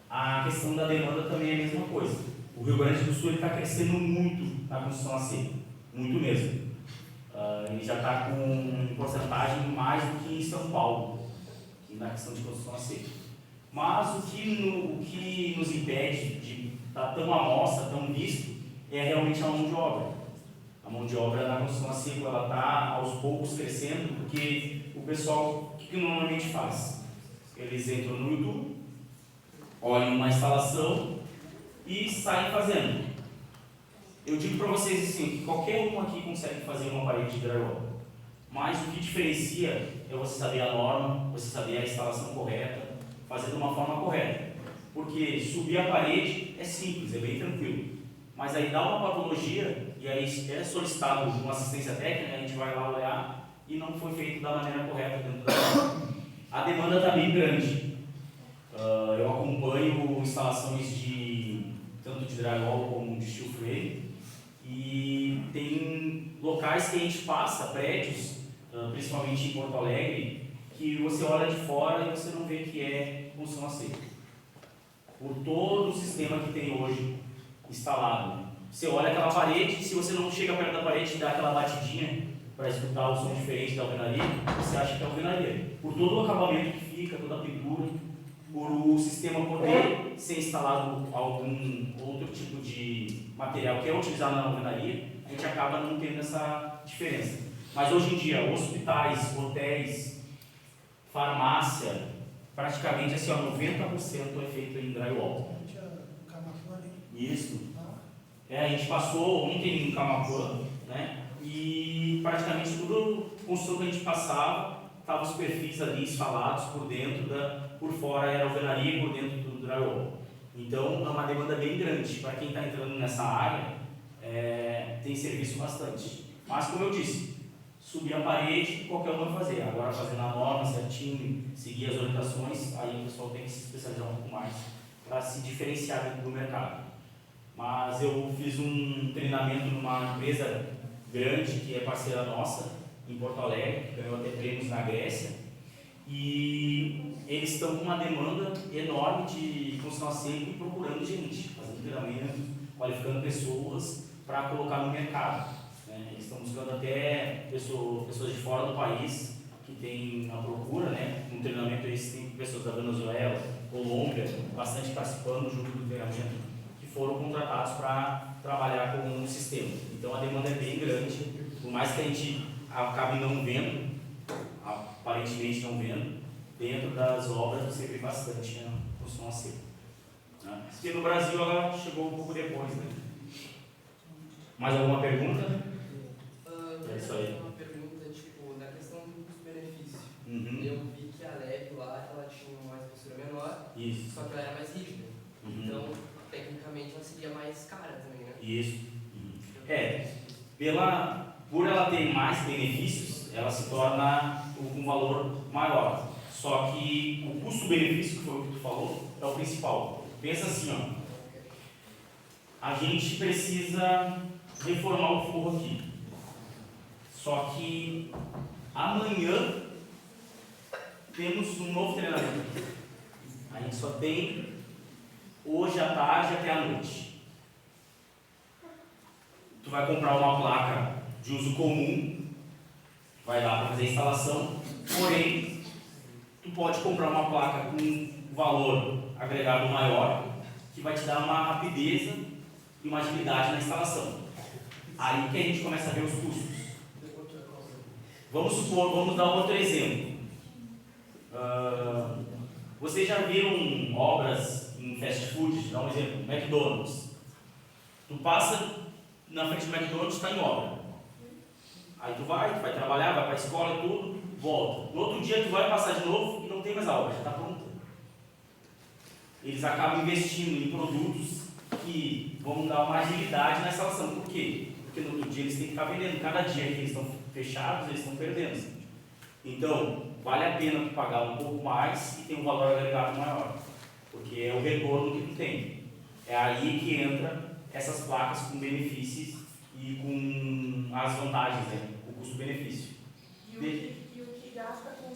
a questão da demanda também é a mesma coisa. O Rio Grande do Sul está crescendo muito na construção a seco, muito mesmo. Ele já está com porcentagem mais do que em São Paulo, na questão de construção a seco. Mas o que nos impede de estar tão à mostra, tão visto, é realmente a mão de obra. A mão de obra na construção a seco está aos poucos crescendo, porque o pessoal, o que normalmente faz? Eles entram no YouTube, olham uma instalação e saem fazendo. Eu digo para vocês assim, que qualquer um aqui consegue fazer uma parede de drywall, mas o que diferencia é você saber a norma, você saber a instalação correta, fazer de uma forma correta. Porque subir a parede é simples, é bem tranquilo, mas aí dá uma patologia e aí é solicitado uma assistência técnica, a gente vai lá olhar e não foi feito da maneira correta dentro da norma. A demanda está bem grande. Eu acompanho instalações tanto de drywall como de steel frame, e tem locais que a gente passa, prédios, principalmente em Porto Alegre, que você olha de fora e você não vê que é construção a seco. Por todo o sistema que tem hoje instalado. Você olha aquela parede, se você não chega perto da parede e dá aquela batidinha para escutar o som diferente da alvenaria, você acha que é alvenaria. Por todo o acabamento que fica, toda a pintura, por o sistema poder ser instalado algum outro tipo de material que é utilizado na alvenaria, a gente acaba não tendo essa diferença. Mas hoje em dia, hospitais, hotéis, farmácia, praticamente assim, ó, 90% é feito em drywall. Isso. A gente passou ontem em Camaquã, né? E praticamente tudo construção que a gente passava, estavam os perfis ali instalados por dentro, por fora era alvenaria, por dentro do drywall. Então é uma demanda bem grande. Para quem está entrando nessa área, tem serviço bastante. Mas como eu disse, subir a parede, qualquer um vai fazer. Agora fazer na norma, certinho, seguir as orientações, aí o pessoal tem que se especializar um pouco mais para se diferenciar dentro do mercado. Mas eu fiz um treinamento numa empresa grande, que é parceira nossa, em Porto Alegre, que ganhou até prêmios na Grécia, e eles estão com uma demanda enorme de construção a seco e procurando gente, fazendo treinamento, qualificando pessoas para colocar no mercado. Né? Eles estão buscando até pessoas de fora do país que tem a procura, né? No treinamento eles têm pessoas da Venezuela, Colômbia, bastante participando junto do treinamento, que foram contratados para trabalhar com um sistema. Então a demanda é bem grande, por mais que a gente acabe não vendo, aparentemente não vendo, dentro das obras você vê bastante, né, construção a seco. Né? Porque no Brasil ela chegou um pouco depois, né? Mais alguma pergunta? É isso aí. Uma pergunta, tipo, na questão do custo-benefício. Uhum. Eu vi que a leve lá, ela tinha uma espessura menor, Isso. só que ela era mais rígida. Uhum. Então, tecnicamente, ela seria mais cara também, né? Isso. Por ela ter mais benefícios, ela se torna um valor maior. Só que o custo-benefício, que foi o que tu falou, é o principal. Pensa assim, ó. A gente precisa reformar o forro aqui. Só que amanhã temos um novo treinamento. A gente só tem hoje à tarde até à noite. Tu vai comprar uma placa de uso comum, vai lá para fazer a instalação, porém, tu pode comprar uma placa com valor agregado maior, que vai te dar uma rapidez e uma agilidade na instalação. Aí que a gente começa a ver os custos. Vamos dar outro exemplo. Vocês já viram obras em fast food? Dá um exemplo, McDonald's. Tu passa na frente do McDonald's, está em obra. Aí tu vai trabalhar, vai para a escola e tudo, volta. No outro dia tu vai passar de novo e não tem mais a obra, já está pronta. Eles acabam investindo em produtos que vão dar uma agilidade na instalação. Por quê? Porque no outro dia eles têm que ficar vendendo. Cada dia que eles estão fechados, eles estão perdendo. Então, vale a pena tu pagar um pouco mais e ter um valor agregado maior. Porque é o retorno que tu tem. É aí que entra essas placas com benefícios e com as vantagens, né? O custo-benefício. E o que gasta com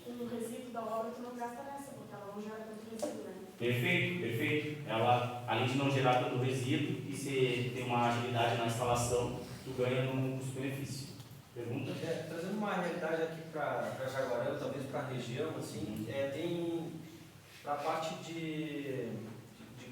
o resíduo da obra, tu não gasta nessa, porque ela não gera tanto resíduo, né? Perfeito. Ela, além de não gerar tanto resíduo e você ter uma agilidade na instalação, tu ganha no custo-benefício. Pergunta? Trazendo uma realidade aqui para Jaguarão, talvez para a região, assim, tem para a parte de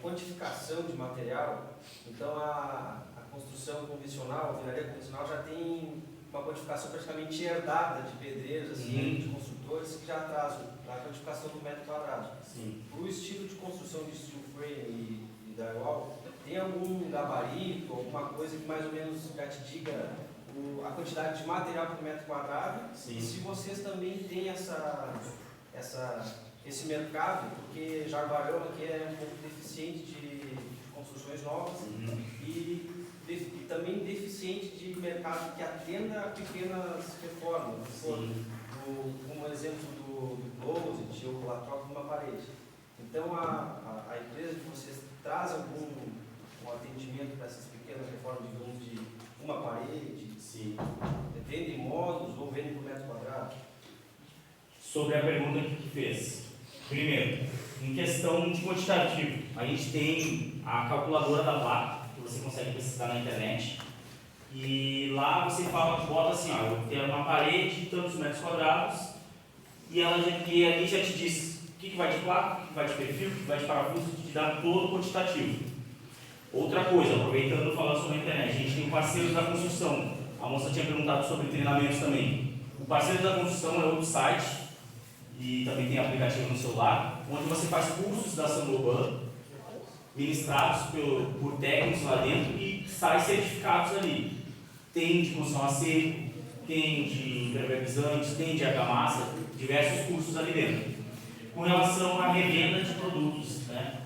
quantificação de material. Então a construção convencional, a alvenaria convencional já tem uma quantificação praticamente herdada de pedreiros, assim, de construtores, que já traz a quantificação do metro quadrado. Para o estilo de construção de steel frame e drywall, tem algum gabarito, alguma coisa que mais ou menos já te diga a quantidade de material por metro quadrado? Sim. E se vocês também têm esse mercado, porque Jaguarão aqui é um pouco deficiente de construções novas e também deficiente de mercado que atenda a pequenas reformas, como o exemplo do closet ou a troca de uma parede. Então a empresa de vocês traz algum atendimento para essas pequenas reformas, digamos, de uma parede? Sim. Vendem módulos ou vendem por metro quadrado? Sobre a pergunta que fez. Primeiro, em questão de quantitativo, a gente tem a calculadora da placa, que você consegue pesquisar na internet, e lá você bota assim, ó, eu quero uma parede de tantos metros quadrados, e ali já te diz o que vai de placa, o que vai de perfil, o que vai de parafuso, te dá todo o quantitativo. Outra coisa, aproveitando falando sobre a internet, a gente tem parceiros da construção, a moça tinha perguntado sobre treinamentos também. O Parceiros da Construção é outro site, e também tem aplicativo no celular, onde você faz cursos da Sangoban, ministrados por técnicos lá dentro e sai certificados ali. Tem de construção a seco, tem de impermeabilizantes, tem de argamassa, diversos cursos ali dentro. Com relação à revenda de produtos, né?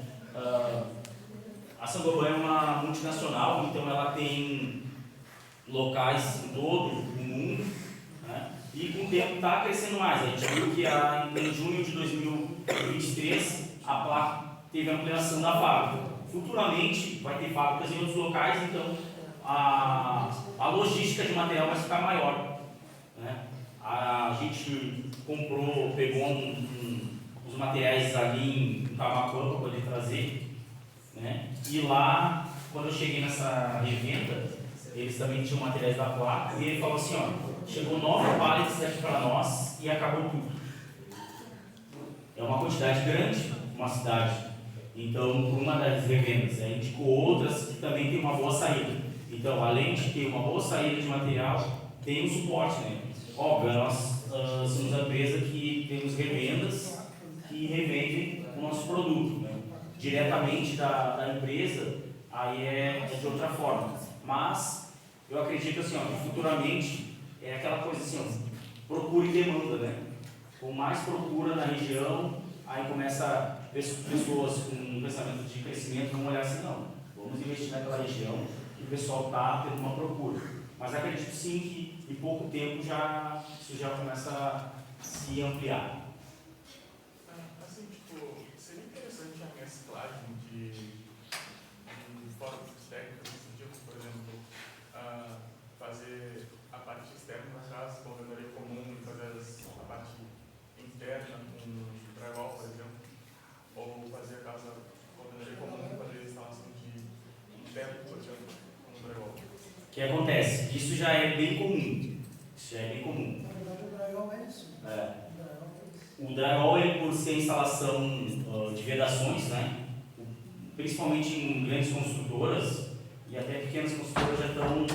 A Sangoban é uma multinacional, então ela tem locais em todo o mundo, né? E com o tempo está crescendo mais. A gente viu que em junho de 2023 a placa teve a ampliação da fábrica. Futuramente vai ter fábricas em outros locais, então a logística de material vai ficar maior, né? A gente pegou os materiais ali em Camaquã para poder trazer, né? E lá, quando eu cheguei nessa revenda, eles também tinham materiais da placa, e ele falou assim, ó, chegou 9 pallets aqui para nós e acabou tudo. É uma quantidade grande, uma cidade. Então, por uma das revendas, a gente indicou outras que também tem uma boa saída. Então, além de ter uma boa saída de material, tem um suporte, né? Óbvio, nós somos a empresa que temos revendas que revendem o nosso produto, né? Diretamente da empresa, aí é de outra forma. Mas, eu acredito assim, ó, que futuramente é aquela coisa assim, ó, procura e demanda, né? Com mais procura na região, aí começa pessoas com um pensamento de crescimento vão olhar assim, não, vamos investir naquela região que o pessoal está tendo uma procura. Mas acredito sim que em pouco tempo isso já começa a se ampliar. Assim, tipo, seria interessante a mesclagem de formas técnicas, tipo, por exemplo, fazer a parte externa da casa com alvenaria comum e fazer a parte interna com drywall, por exemplo, ou fazer a casa com alvenaria comum e fazer a instalação de teto, por exemplo, com drywall. O que acontece? Isso já é bem comum. Isso já é bem comum. Na verdade, o drywall é isso. O drywall é por ser instalação de vedações, né? Principalmente em grandes construtoras e até pequenas construtoras já estão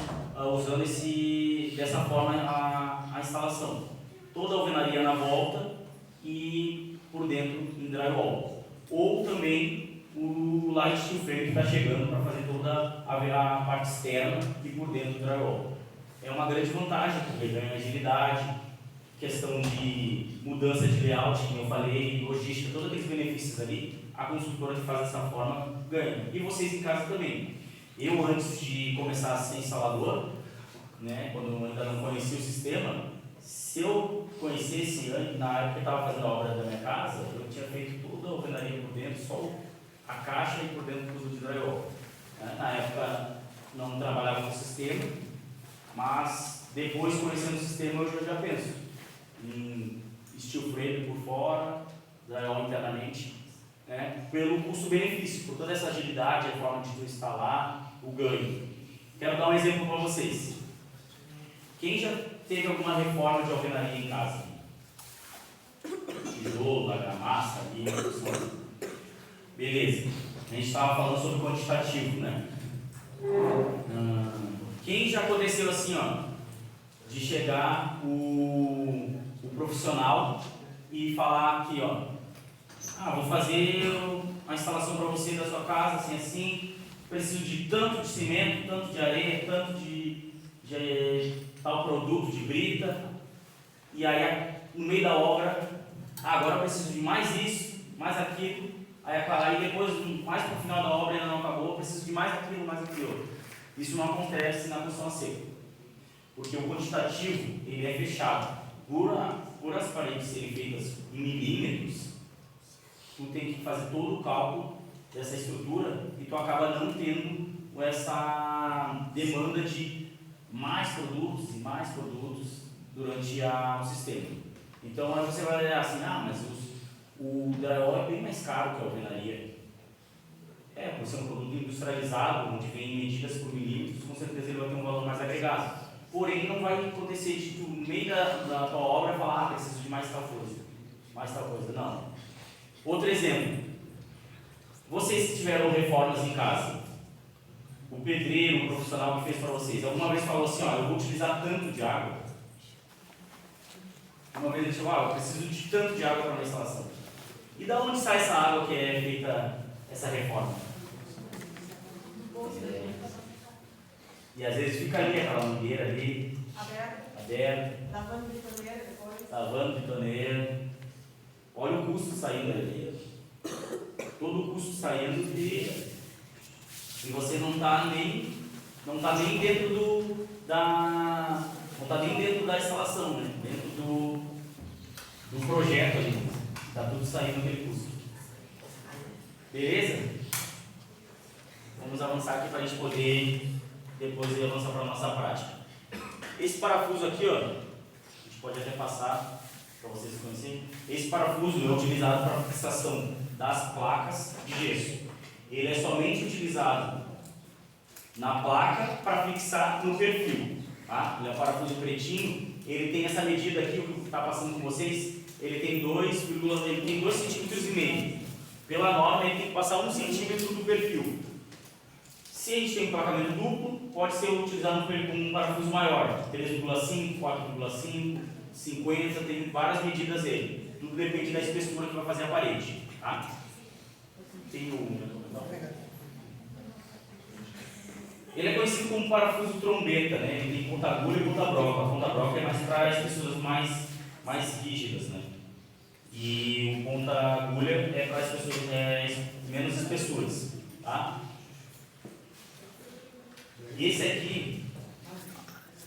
usando dessa forma a instalação. Toda a alvenaria na volta e por dentro em drywall. Ou também o light steel frame que está chegando para fazer toda a parte externa e por dentro do drywall. É uma grande vantagem, porque ganha agilidade, questão de mudança de layout, como eu falei, logística, todos aqueles benefícios ali, a construtora que faz dessa forma ganha. E vocês em casa também. Eu, antes de começar a ser instalador, né, quando eu ainda não conhecia o sistema, se eu conhecesse, na época que eu estava fazendo a obra da minha casa, eu tinha feito toda a alvenaria por dentro, só a caixa e por dentro tudo de drywall. Na época não trabalhava com o sistema, mas depois conhecendo o sistema hoje eu já penso em steel frame por fora, drywall internamente, né, pelo custo-benefício, por toda essa agilidade, a forma de tu instalar, o ganho. Quero dar um exemplo para vocês. Quem já teve alguma reforma de alvenaria em casa? Tijolo, argamassa, ali, beleza. A gente estava falando sobre quantitativo, né? Quem já aconteceu assim, ó, de chegar o profissional e falar aqui, ó, vou fazer uma instalação para você da sua casa, assim, preciso de tanto de cimento, tanto de areia, tanto de tal produto, de brita, e aí no meio da obra, agora eu preciso de mais isso, mais aquilo, aí depois, mais para o final da obra ainda não acabou, eu preciso de mais aquilo, mais aquilo. Isso não acontece na construção a seco, porque o quantitativo ele é fechado. Por as paredes serem feitas em milímetros, tu tem que fazer todo o cálculo dessa estrutura e tu acaba não tendo essa demanda de mais produtos e mais produtos durante o sistema. Então aí você vai olhar assim, mas o drywall é bem mais caro que a alvenaria. Por ser um produto industrializado, onde vem medidas por milímetros, com certeza ele vai ter um valor mais agregado. Porém, não vai acontecer de tu, no meio da tua obra, falar, preciso de mais tal coisa, não. Outro exemplo, vocês que tiveram reformas em casa, o pedreiro, o profissional que fez para vocês, alguma vez falou assim, ó, eu vou utilizar tanto de água? Uma vez ele falou, eu preciso de tanto de água para a minha instalação. E da onde sai essa água que é feita essa reforma? E às vezes fica ali, aquela mangueira ali, aberta, lavando de torneira depois. lavando de torneira. Olha o custo saindo ali. Todo o custo saindo e você não está nem dentro da instalação, né? Dentro do projeto ali. Está tudo saindo aquele custo. Beleza? Vamos avançar aqui para a gente poder depois avançar para a nossa prática. Esse parafuso aqui, ó, a gente pode até passar para vocês conhecerem. Esse parafuso é utilizado para a fixação das placas de gesso. Ele é somente utilizado na placa para fixar no perfil. Tá? Ele é um parafuso pretinho. Ele tem essa medida aqui, o que está passando com vocês. Ele tem 2,5 cm. Pela norma, ele tem que passar 1 cm do perfil. Se a gente tem um emplacamento duplo, pode ser utilizado com um parafuso maior, 3,5, 4,5, 50, tem várias medidas aí. Tudo depende da espessura que vai fazer a parede. Tá? Tem Ele é conhecido como parafuso trombeta, né? Ele tem ponta agulha e ponta broca. A ponta broca é mais para espessuras mais rígidas, né? E o ponta agulha é para espessuras menos espessuras. Tá? Esse aqui,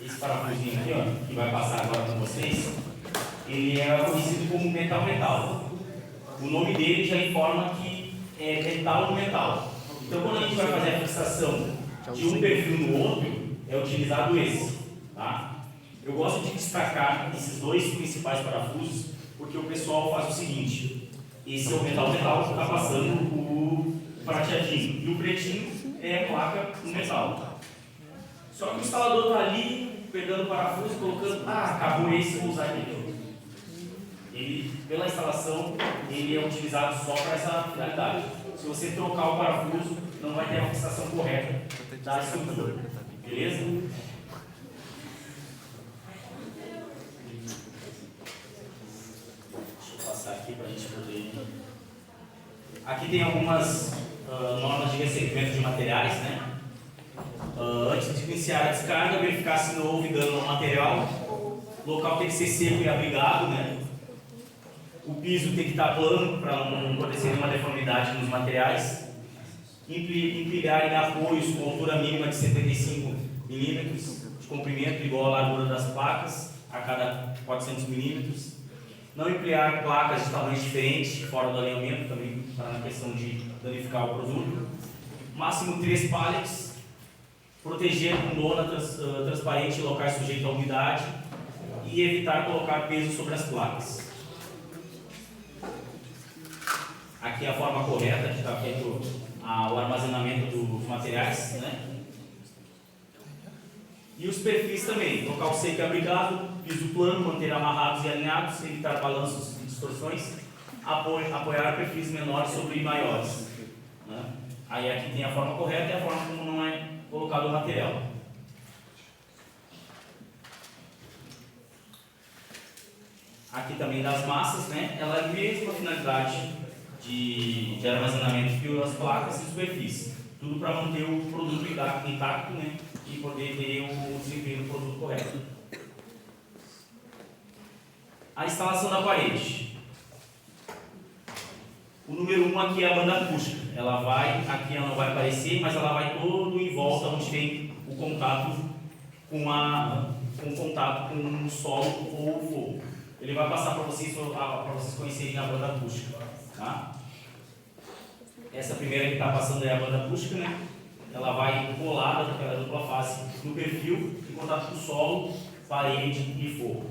esse parafusinho aqui, ó, que vai passar agora com vocês, ele é conhecido como metal-metal. O nome dele já informa que é metal no metal. Então, quando a gente vai fazer a fixação de um perfil no outro, é utilizado esse. Tá? Eu gosto de destacar esses dois principais parafusos, porque o pessoal faz o seguinte: esse é o metal-metal que está passando o prateadinho, e o pretinho é a placa no metal. Só que o instalador está ali, pegando o parafuso, colocando, acabou esse, vou usar aquele. Ele, pela instalação, ele é utilizado só para essa finalidade. Se você trocar o parafuso, não vai ter a fixação correta da estrutura. Beleza? Deixa eu passar aqui para a gente poder... Aqui tem algumas normas de recebimento de materiais, né? Antes de iniciar a descarga, verificar se não houve dano ao material. O local tem que ser seco e abrigado, né? O piso tem que estar plano para não acontecer nenhuma deformidade nos materiais. Empilhar em apoios com altura mínima de 75 mm de comprimento, igual à largura das placas, a cada 400 mm. Não empilhar placas de tamanhos diferentes, fora do alinhamento, também para na questão de danificar o produto. Máximo 3 pallets. Proteger com lona transparente em locais sujeitos à umidade e evitar colocar peso sobre as placas. Aqui é a forma correta que está feito o armazenamento dos materiais, né? E os perfis também, local seco e abrigado, piso plano, manter amarrados e alinhados, evitar balanços e distorções, apoiar perfis menores sobre maiores, né? Aí aqui tem a forma correta e a forma como não é colocado o material. Aqui também das massas, né? Ela é a mesma finalidade de armazenamento que as placas e os perfis. Tudo para manter o produto intacto, né? E poder ter o desempenho do produto correto. A instalação da parede. O número 1 aqui é a banda acústica. Aqui ela não vai aparecer, mas ela vai todo em volta onde tem o contato com o solo ou o fogo. Ele vai passar para vocês conhecerem a banda acústica. Tá? Essa primeira que está passando é a banda acústica, né? Ela vai colada com aquela dupla face no perfil, em contato com o solo, parede e fogo.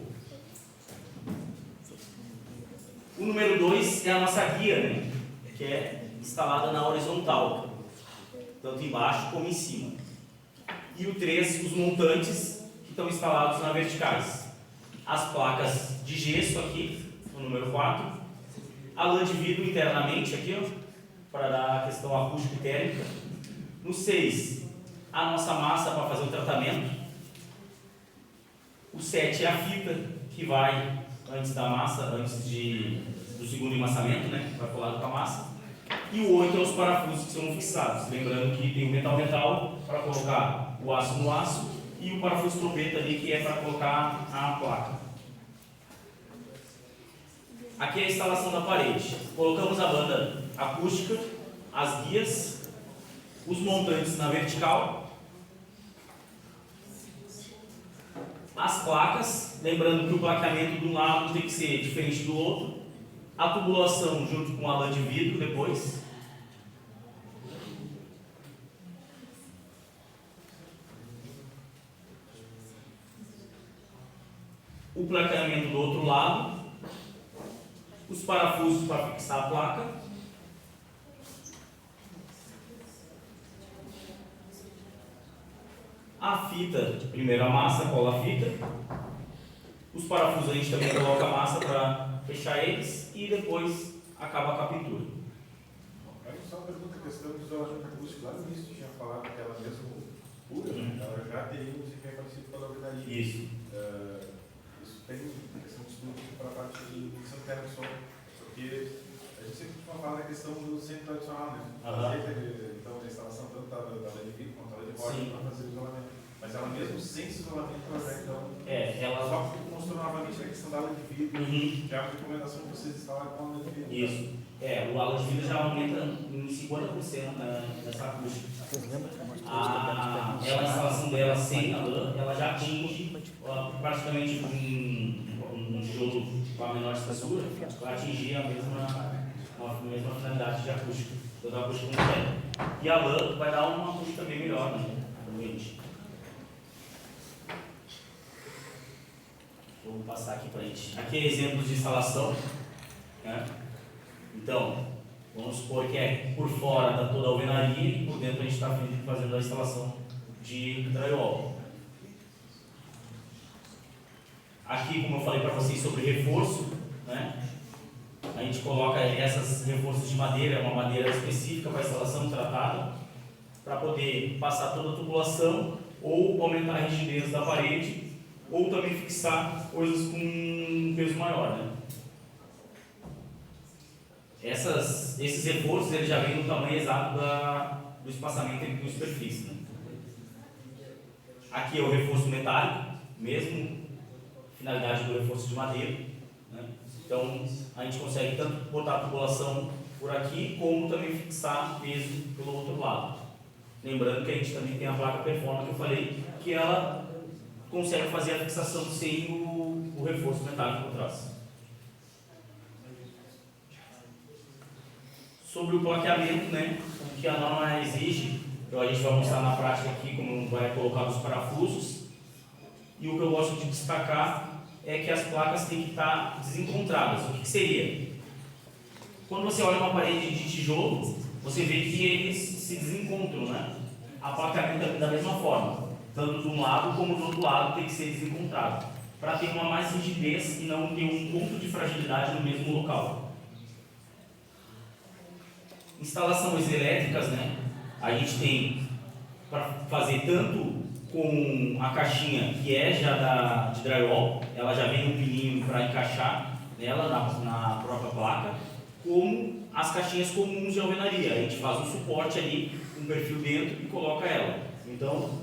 O número 2 é a nossa guia, né? Que é instalada na horizontal, tanto embaixo como em cima. E o 3, os montantes que estão instalados na verticais. As placas de gesso aqui, no número 4. A lã de vidro internamente aqui, ó, para dar a questão acústica e térmica. No 6, a nossa massa para fazer o tratamento. O 7 é a fita que vai antes da massa, do segundo enmassamento, né? Vai colado com a massa. E o 8 é os parafusos que são fixados. Lembrando que tem o metal para colocar o aço no aço e o parafuso trombeta ali que é para colocar a placa. Aqui é a instalação da parede. Colocamos a banda acústica, as guias, os montantes na vertical, as placas, lembrando que o plaqueamento de um lado tem que ser diferente do outro, a tubulação junto com a lã de vidro depois, o plaqueamento do outro lado, os parafusos para fixar a placa, a fita, primeiro a massa, cola a fita, os parafusos a gente também coloca a massa para fechar eles e depois acaba com a pintura. Aí só uma pergunta, a questão do isolamento acústico, lá no início tu tinha falado que ela mesmo pura, ela já teria um desempenho parecido com a da alvenaria. Isso. Isso tem questão de estudo para a parte de fixação térmica do som, porque a gente sempre fala da questão do centro tradicional, né? Então a instalação tanto da lã de vidro quanto da de rocha para fazer o isolamento. Mas ela mesmo sem esse isolamento, ela já então. Ela só mostrou novamente a questão da lã de vidro, que é a recomendação que vocês instalaram com a lã de vidro. Isso. O aula de vidro já aumenta em 50% nessa acústica. A instalação dela sem a lã, ela já atinge praticamente um tijolo com a menor espessura, para atingir a mesma finalidade de acústica, toda a acústica completa. E a lã vai dar uma acústica bem melhor, né? Realmente. Vou passar aqui para a gente. Aqui é exemplos de instalação, né? Então, vamos supor que é por fora da toda a alvenaria e por dentro a gente está fazendo a instalação de drywall. Aqui, como eu falei para vocês sobre reforço, né? A gente coloca esses reforços de madeira, uma madeira específica para a instalação tratada, para poder passar toda a tubulação ou aumentar a rigidez da parede, ou também fixar coisas com um peso maior, né? Esses reforços eles já vêm no tamanho exato do espaçamento entre as superfícies, né? Aqui é o reforço metálico, mesmo finalidade do reforço de madeira, né? Então a gente consegue tanto botar a tubulação por aqui, como também fixar peso pelo outro lado. Lembrando que a gente também tem a placa performance que eu falei, que ela consegue fazer a fixação sem o reforço metálico por trás. Sobre o plaqueamento, né, o que a norma exige, a gente vai mostrar na prática aqui como vai colocar os parafusos. E o que eu gosto de destacar é que as placas têm que estar desencontradas. O que seria? Quando você olha uma parede de tijolo, você vê que eles se desencontram, né? A plaqueamento é da mesma forma. Tanto de um lado como do outro lado tem que ser desencontrado, para ter uma mais rigidez e não ter um ponto de fragilidade no mesmo local. Instalações elétricas, né? A gente tem para fazer tanto com a caixinha que é já de drywall, ela já vem um pininho para encaixar nela na própria placa, como as caixinhas comuns de alvenaria. A gente faz um suporte ali, um perfil dentro e coloca ela. Então,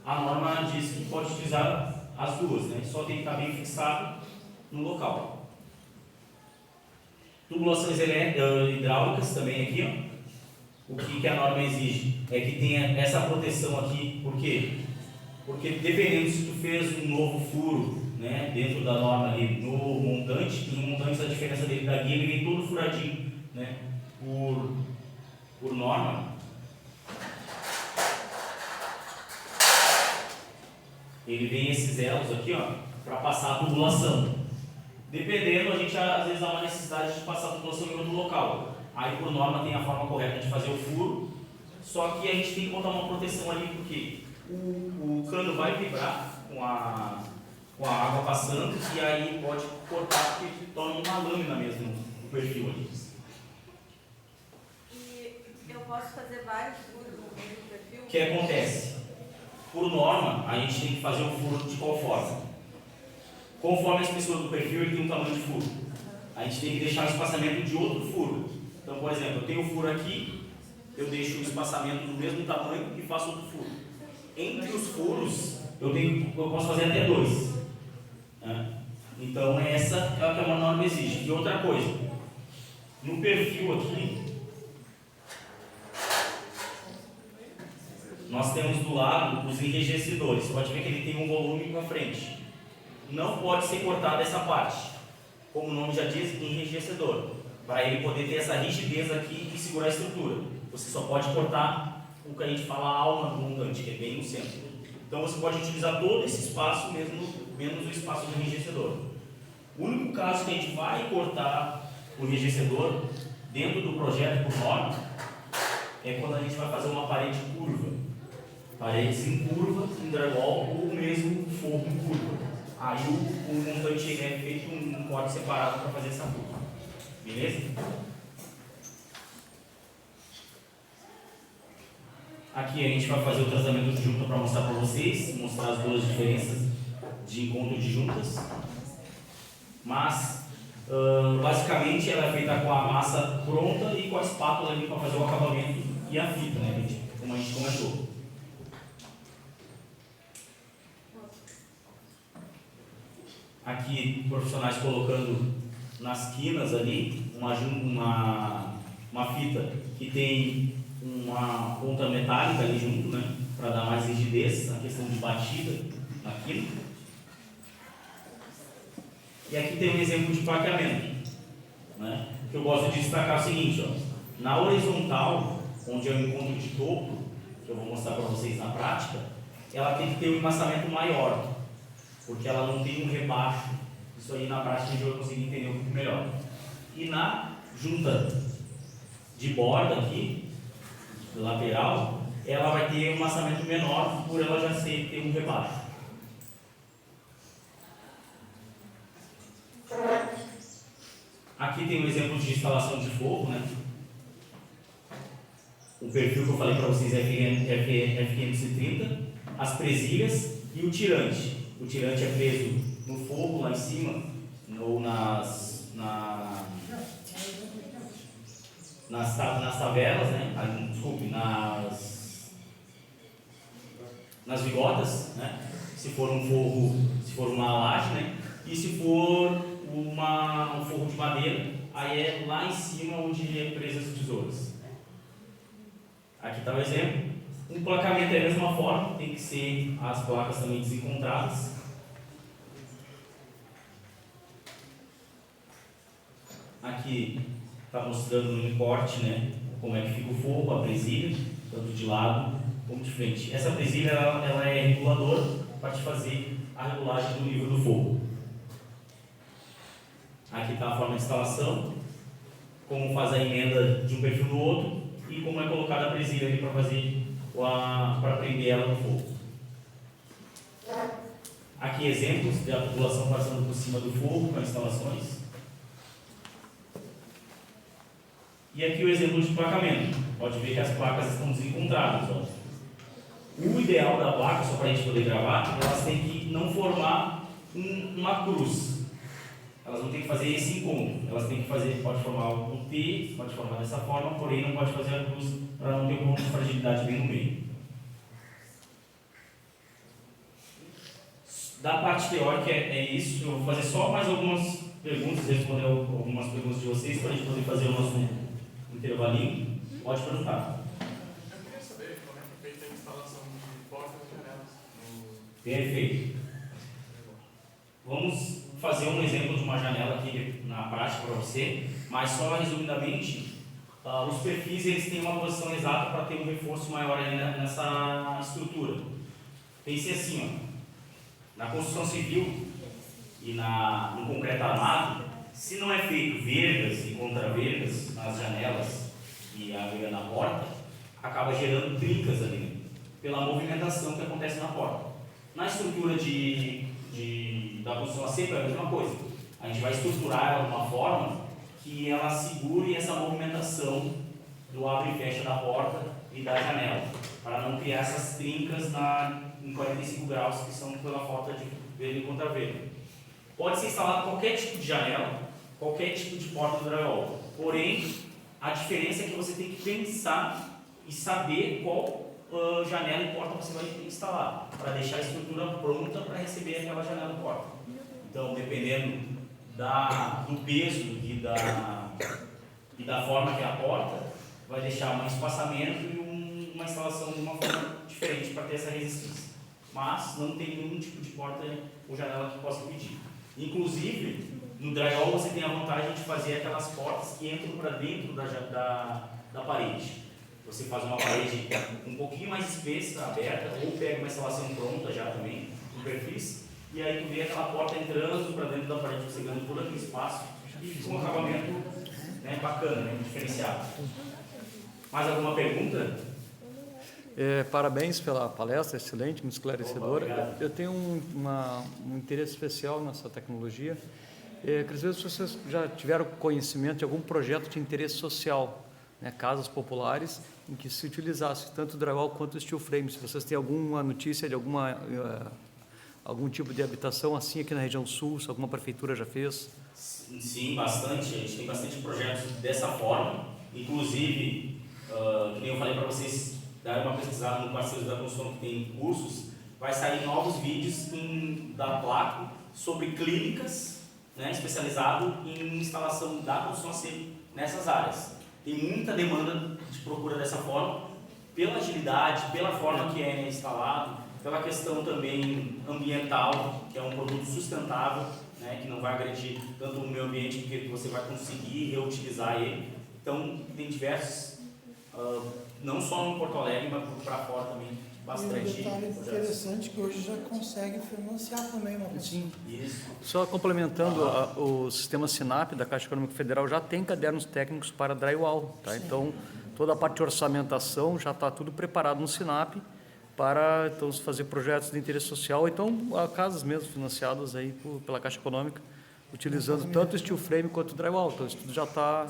a norma diz que pode utilizar as duas, né? Só tem que estar bem fixado no local. Tubulações hidráulicas também aqui, ó. O que a norma exige é que tenha essa proteção aqui. Por quê? Porque dependendo se tu fez um novo furo, né, dentro da norma ali no montante, o montante, a diferença dele da guia, ele vem todo furadinho, né, por norma. Ele vem esses elos aqui, ó, para passar a tubulação. Dependendo, a gente às vezes dá uma necessidade de passar a tubulação em outro local. Aí por norma tem a forma correta de fazer o furo, só que a gente tem que botar uma proteção ali, porque o cano vai vibrar com a água passando e aí pode cortar, porque torna uma lâmina mesmo o perfil ali. E eu posso fazer vários furos no mesmo perfil? O que acontece? por norma, a gente tem que fazer o furo de qual forma? Conforme a espessura do perfil, ele tem um tamanho de furo. A gente tem que deixar o espaçamento de outro furo. Então, por exemplo, eu tenho um furo aqui, eu deixo o espaçamento do mesmo tamanho e faço outro furo. Entre os furos, eu posso fazer até 2. Né? Então, essa é o que a norma exige. E outra coisa, no perfil aqui, nós temos do lado os enrijecedores. Você pode ver que ele tem um volume com a frente. Não pode ser cortada essa parte. Como o nome já diz, enrijecedor. Para ele poder ter essa rigidez aqui e segurar a estrutura. Você só pode cortar o que a gente fala a alma do montante, que é bem no centro. Então você pode utilizar todo esse espaço, menos o espaço do enrijecedor. O único caso que a gente vai cortar o enrijecedor dentro do projeto por norma é quando a gente vai fazer uma parede curva. Paredes em curva, em drywall ou mesmo forro em curva. Aí o montante é feito um corte separado para fazer essa curva. Beleza? Aqui a gente vai fazer o tratamento de junta para mostrar para vocês, mostrar as duas diferenças de encontro de juntas. Mas, basicamente, ela é feita com a massa pronta e com a espátula ali para fazer o acabamento e a fita, né, como a gente comentou. Aqui, profissionais colocando nas quinas ali uma fita que tem uma ponta metálica ali junto, né, para dar mais rigidez na questão de batida na quina. E aqui tem um exemplo de plaqueamento, né, que eu gosto de destacar o seguinte, ó, na horizontal, onde é o encontro de topo, que eu vou mostrar para vocês na prática, ela tem que ter um embaçamento maior, porque ela não tem um rebaixo. Isso aí na prática a gente vai conseguir entender um pouco melhor. E na junta de borda aqui, lateral, ela vai ter um embaçamento menor por ela já ter um rebaixo. Aqui tem um exemplo de instalação de forro, né? O perfil que eu falei para vocês é FQ530, as presilhas e o tirante. O tirante é preso no forro lá em cima, ou nas tabelas, né? Desculpe, nas vigotas, né? Se for um forro, se for uma laje, né? E se for um forro de madeira, aí é lá em cima onde é presa as tesouras. Aqui está o exemplo. O placamento é da mesma forma, tem que ser as placas também desencontradas. Aqui está mostrando no corte, né, como é que fica o forro, a presilha, tanto de lado como de frente. Essa presilha ela é reguladora para te fazer a regulagem do nível do forro. Aqui está a forma de instalação, como faz a emenda de um perfil no outro e como é colocada a presilha ali para prender ela no forro. Aqui exemplos de articulação passando por cima do forro com instalações. E aqui o exemplo de placamento. Pode ver que as placas estão desencontradas. Ó. O ideal da placa, só para a gente poder gravar, elas têm que não formar uma cruz. Elas não têm que fazer esse encontro. Elas têm que fazer, pode formar um T, pode formar dessa forma, porém não pode fazer a cruz para não ter um ponto de fragilidade bem no meio. Da parte teórica é isso. Eu vou fazer só mais algumas perguntas, responder algumas perguntas de vocês para a gente poder fazer o nosso intervalinho. Pode perguntar. Eu queria saber como é que é feita a instalação de portas e janelas. Perfeito. Vamos fazer um exemplo de uma janela aqui na prática para você, mas só resumidamente, os perfis eles têm uma posição exata para ter um reforço maior aí nessa estrutura. Pense assim, ó, na construção civil e no concreto armado, se não é feito vergas e contravergas nas janelas e a verga na porta, acaba gerando trincas ali, né? Pela movimentação que acontece na porta. Na estrutura da construção a seco é a mesma coisa. A gente vai estruturar ela de uma forma que ela segure essa movimentação do abre e fecha da porta e da janela. para não criar essas trincas em 45 graus, que são pela falta de verde e contra-verde. Pode ser instalado qualquer tipo de janela, qualquer tipo de porta do drywall. Porém, a diferença é que você tem que pensar e saber qual janela e porta você vai instalar, para deixar a estrutura pronta para receber aquela janela e porta. Então, dependendo do peso e da forma que é a porta, vai deixar um espaçamento e uma instalação de uma forma diferente para ter essa resistência. Mas não tem nenhum tipo de porta ou janela que possa impedir. Inclusive, no drywall você tem a vantagem de fazer aquelas portas que entram para dentro da parede. Você faz uma parede um pouquinho mais espessa, aberta, ou pega uma instalação pronta já também, com perfis, e aí tu vê aquela porta entrando para dentro da parede, você ganha todo aquele espaço e com um acabamento, né, bacana, né, diferenciado. Mais alguma pergunta? Parabéns pela palestra, excelente, muito esclarecedora. Opa, eu tenho um interesse especial nessa tecnologia. Às vezes vocês já tiveram conhecimento de algum projeto de interesse social, né, casas populares, em que se utilizasse tanto o drywall quanto o steel frame. Se vocês têm alguma notícia de algum tipo de habitação assim aqui na região sul, se alguma prefeitura já fez? Sim, bastante. A gente tem bastante projetos dessa forma. Inclusive, que nem eu falei para vocês, darem uma pesquisada no Parceiros da Construção, que tem cursos, vai sair novos vídeos da Placo sobre clínicas, né, especializado em instalação da construção civil nessas áreas. Tem muita demanda de procura dessa forma, pela agilidade, pela forma que é instalado, pela questão também ambiental, que é um produto sustentável, né, que não vai agredir tanto o meio ambiente, porque você vai conseguir reutilizar ele. Então, tem diversos, não só no Porto Alegre, mas para fora também, bastante. E um detalhe interessante que hoje já consegue financiar também uma pessoa. Sim. Isso. Só complementando, o sistema SINAP da Caixa Econômica Federal já tem cadernos técnicos para drywall, tá? Então, toda a parte de orçamentação já está tudo preparado no SINAP para então se fazer projetos de interesse social, então casas mesmo financiadas aí pela Caixa Econômica, utilizando tanto o steel frame quanto o drywall. Então isso tudo já está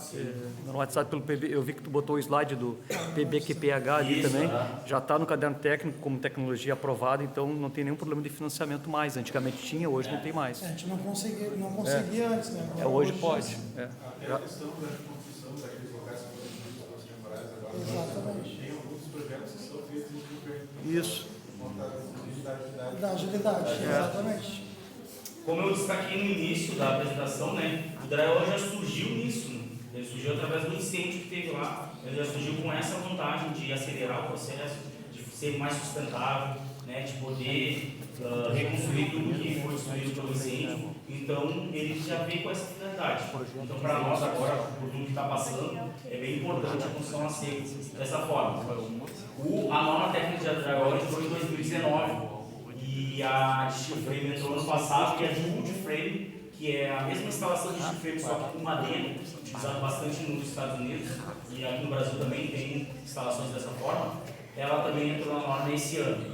normatizado pelo PB. Eu vi que tu botou o slide do PBQPH ali Isso, também, já está no caderno técnico como tecnologia aprovada, então não tem nenhum problema de financiamento mais. Antigamente tinha, hoje não tem mais. A gente não conseguia antes, né? Hoje pode. Até a questão da construção daqueles locais que foram construídos temporários agora. Exatamente. Tem alguns projetos que são feitos Isso. Da agilidade, exatamente. Como eu destaquei no início da apresentação, né, o drywall já surgiu nisso, né? Ele surgiu através do incêndio que teve lá, ele já surgiu com essa vantagem de acelerar o processo, de ser mais sustentável, né, de poder reconstruir tudo que foi destruído pelo incêndio. Então, ele já veio com essa finalidade. Então, para nós agora, por tudo que está passando, é bem importante a construção a seco dessa forma. A norma técnica de drywall entrou em 2019. E a de steel frame entrou ano passado, e a de wood frame, que é a mesma instalação de steel frame, só que com madeira, utilizado bastante nos Estados Unidos, e aqui no Brasil também tem instalações dessa forma, ela também entrou na norma esse ano.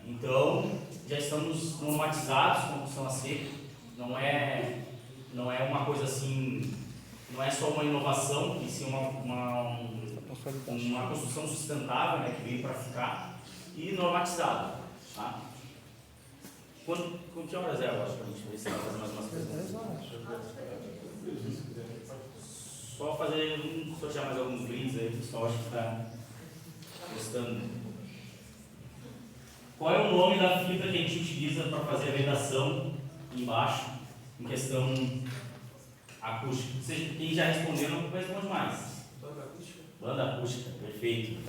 Então, já estamos normatizados com construção a seco, não é uma coisa assim, não é só uma inovação, e sim uma construção sustentável, né, que veio para ficar, e normatizada. Tá? Com que horas é agora para a gente ver se vai fazer mais umas coisas? Só sortear mais alguns brindes aí, o pessoal acho que está gostando. Qual é o nome da fita que a gente utiliza para fazer a vedação embaixo, em questão acústica? Quem já respondeu não responde mais. Banda acústica. Banda acústica, perfeito.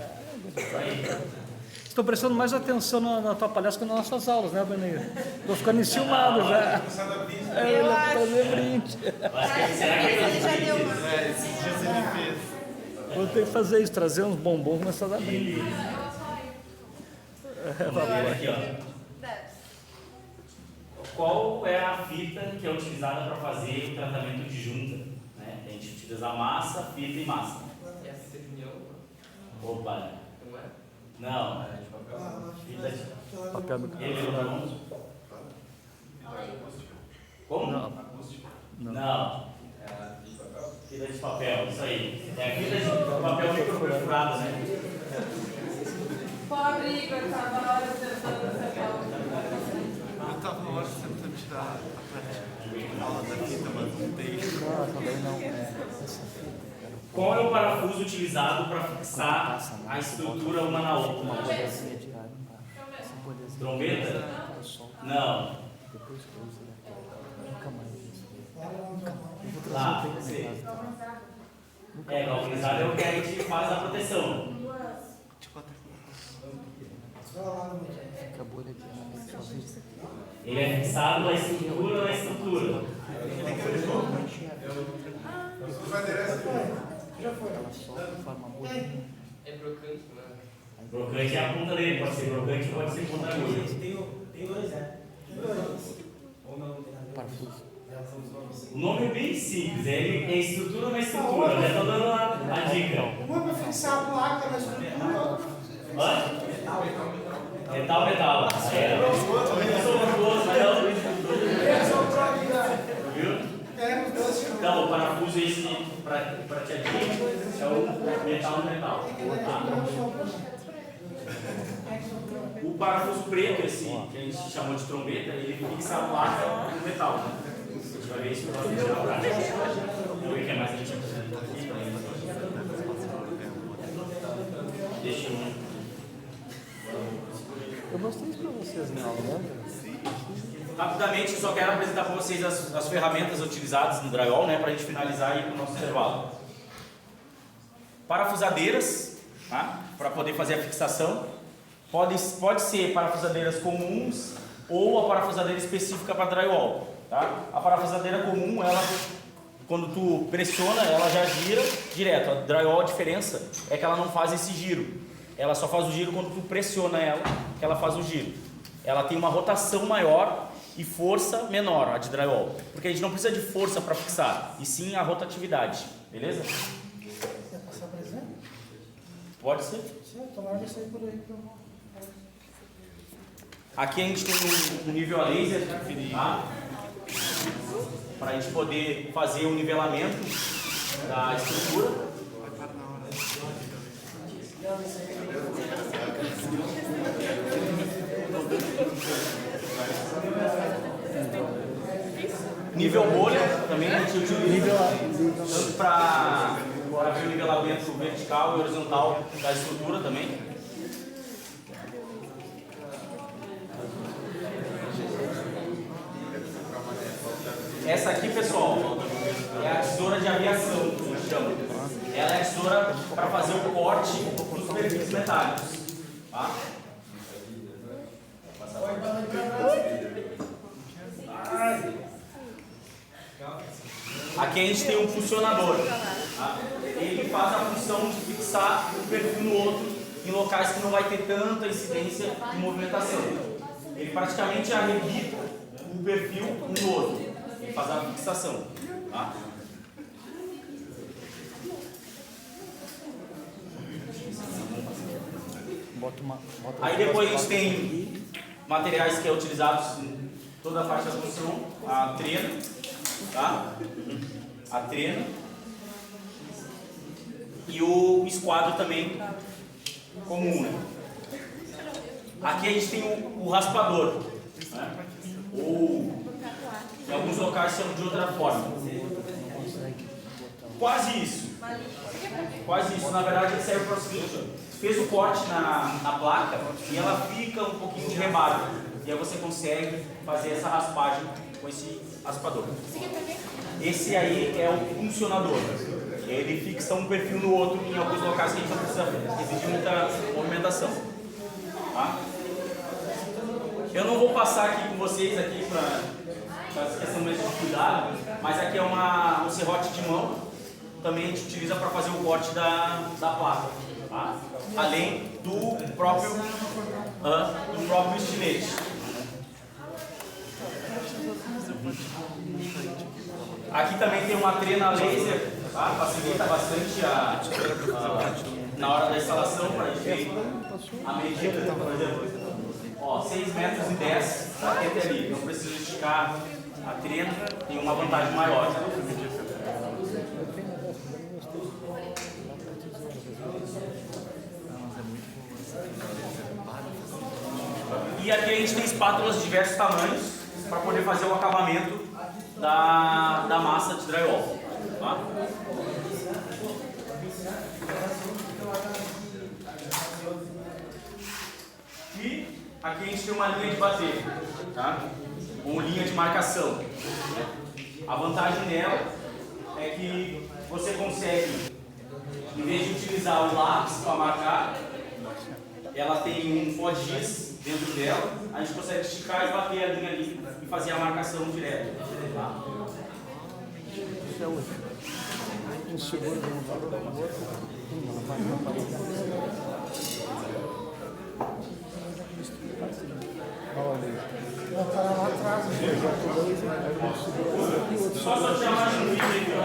Isso aí. Estou prestando mais atenção na tua palestra que nas nossas aulas, né, Beneiro? Estou ficando enciumado já. Eu acho. Fazer brinde. Ele já deu uma. Vou ter que fazer isso, trazer uns bombons e começar a dar brinde. Aqui, ó. Qual é a fita que é utilizada para fazer o tratamento de junta? Né? A gente utiliza a massa, fita e massa. É a fita de união? Opa! Não é? Não. É de papel? Fita de Papel Ele não. Como? Não. Não. É a de papel? Fita de papel, isso aí. É a fita de papel microperfurado, né? Pode briga, cada hora tentando acertar o. Eu estava na hora tentando tirar a aula da fita, mas não tem. Qual é o parafuso utilizado para fixar a estrutura uma na outra? Trombeta? Não. Lá, você. Galvanizado é o que a gente faz a proteção. Ele é fixado na estrutura ou na estrutura? É brocante, né? Brocante é a ponta dele, pode ser brocante ou pode ser ponta agulha. Tem dois, né? Ou não, não tem nada. Parafuso. O nome é bem simples, é estrutura ou na estrutura. Já estou dando a dica. Uma para fixar a placa na estrutura. Hã? Metal, metal. Eu sou orgulhoso, mas não. Viu? Então, o parafuso esse prateadinho é o metal no metal. O parafuso preto, esse que a gente chamou de trombeta, ele fixa a placa no metal. Né? A gente vai ver isso no próximo vídeo na prática. Vamos ver o que é mais a gente apresenta aqui para ele. Deixa eu. Eu mostrei isso para vocês na aula, né? Rapidamente, só quero apresentar para vocês as ferramentas utilizadas no drywall, né, para a gente finalizar aí o nosso intervalo. Parafusadeiras, tá, para poder fazer a fixação. Pode ser parafusadeiras comuns ou a parafusadeira específica para drywall. Tá? A parafusadeira comum, ela, quando tu pressiona, ela já gira direto. A drywall, a diferença é que ela não faz esse giro. Ela só faz o giro quando tu pressiona ela, que ela faz o giro. Ela tem uma rotação maior e força menor, a de drywall. Porque a gente não precisa de força para fixar, e sim a rotatividade. Beleza? Quer passar para exemplo? Pode ser. Sim, tomara que sair por aí que eu vou. Aqui a gente tem um nível a laser, tá? Para a gente poder fazer o nivelamento da estrutura. Nível bolha também a gente utiliza tanto para ver o nivelamento vertical e horizontal da estrutura também. Essa aqui, pessoal, é a tesoura de aviação, que a gente chama. Ela é a tesoura para fazer o corte dos perfis metálicos. Tá? Aqui a gente tem um funcionador. Tá? Ele faz a função de fixar um perfil no outro em locais que não vai ter tanta incidência de movimentação. Ele praticamente arrebita o perfil um no outro. Ele faz a fixação. Tá? Aí depois a gente tem materiais que é utilizados em toda a parte da construção, a trena, tá? A trena e o esquadro também comum, né? Aqui a gente tem o raspador, né? Ou em alguns locais chamam de outra forma. Quase isso. Quase isso. Na verdade ele serve para o seguinte: fez o corte na placa e ela fica um pouquinho de rebarba. E aí você consegue fazer essa raspagem com esse raspador. Esse aí é o funcionador. Ele fixa um perfil no outro em alguns locais que a gente não precisa exigir muita movimentação. Tá? Eu não vou passar aqui com vocês aqui para essa questão mesmo de cuidado, mas aqui é um serrote de mão. Também a gente utiliza para fazer o corte da placa. Tá? Além do próprio estilete. Aqui também tem uma trena laser, tá? Facilita bastante na hora da instalação para a gente ver a medida, por exemplo. Ó, 6,10 metros até ali, não precisa esticar a trena, tem uma vantagem maior. E aqui a gente tem espátulas de diversos tamanhos para poder fazer o acabamento da massa de drywall. Tá? E aqui a gente tem uma linha de bater, tá? Ou linha de marcação. A vantagem dela é que você consegue, em vez de utilizar o lápis para marcar, ela tem um pó de giz dentro dela, a gente consegue esticar e bater a linha ali e fazer a marcação direto. Tá? Um seguro de um valor do outro. Lá atrás, Só sortear mais um vídeo aí, ó.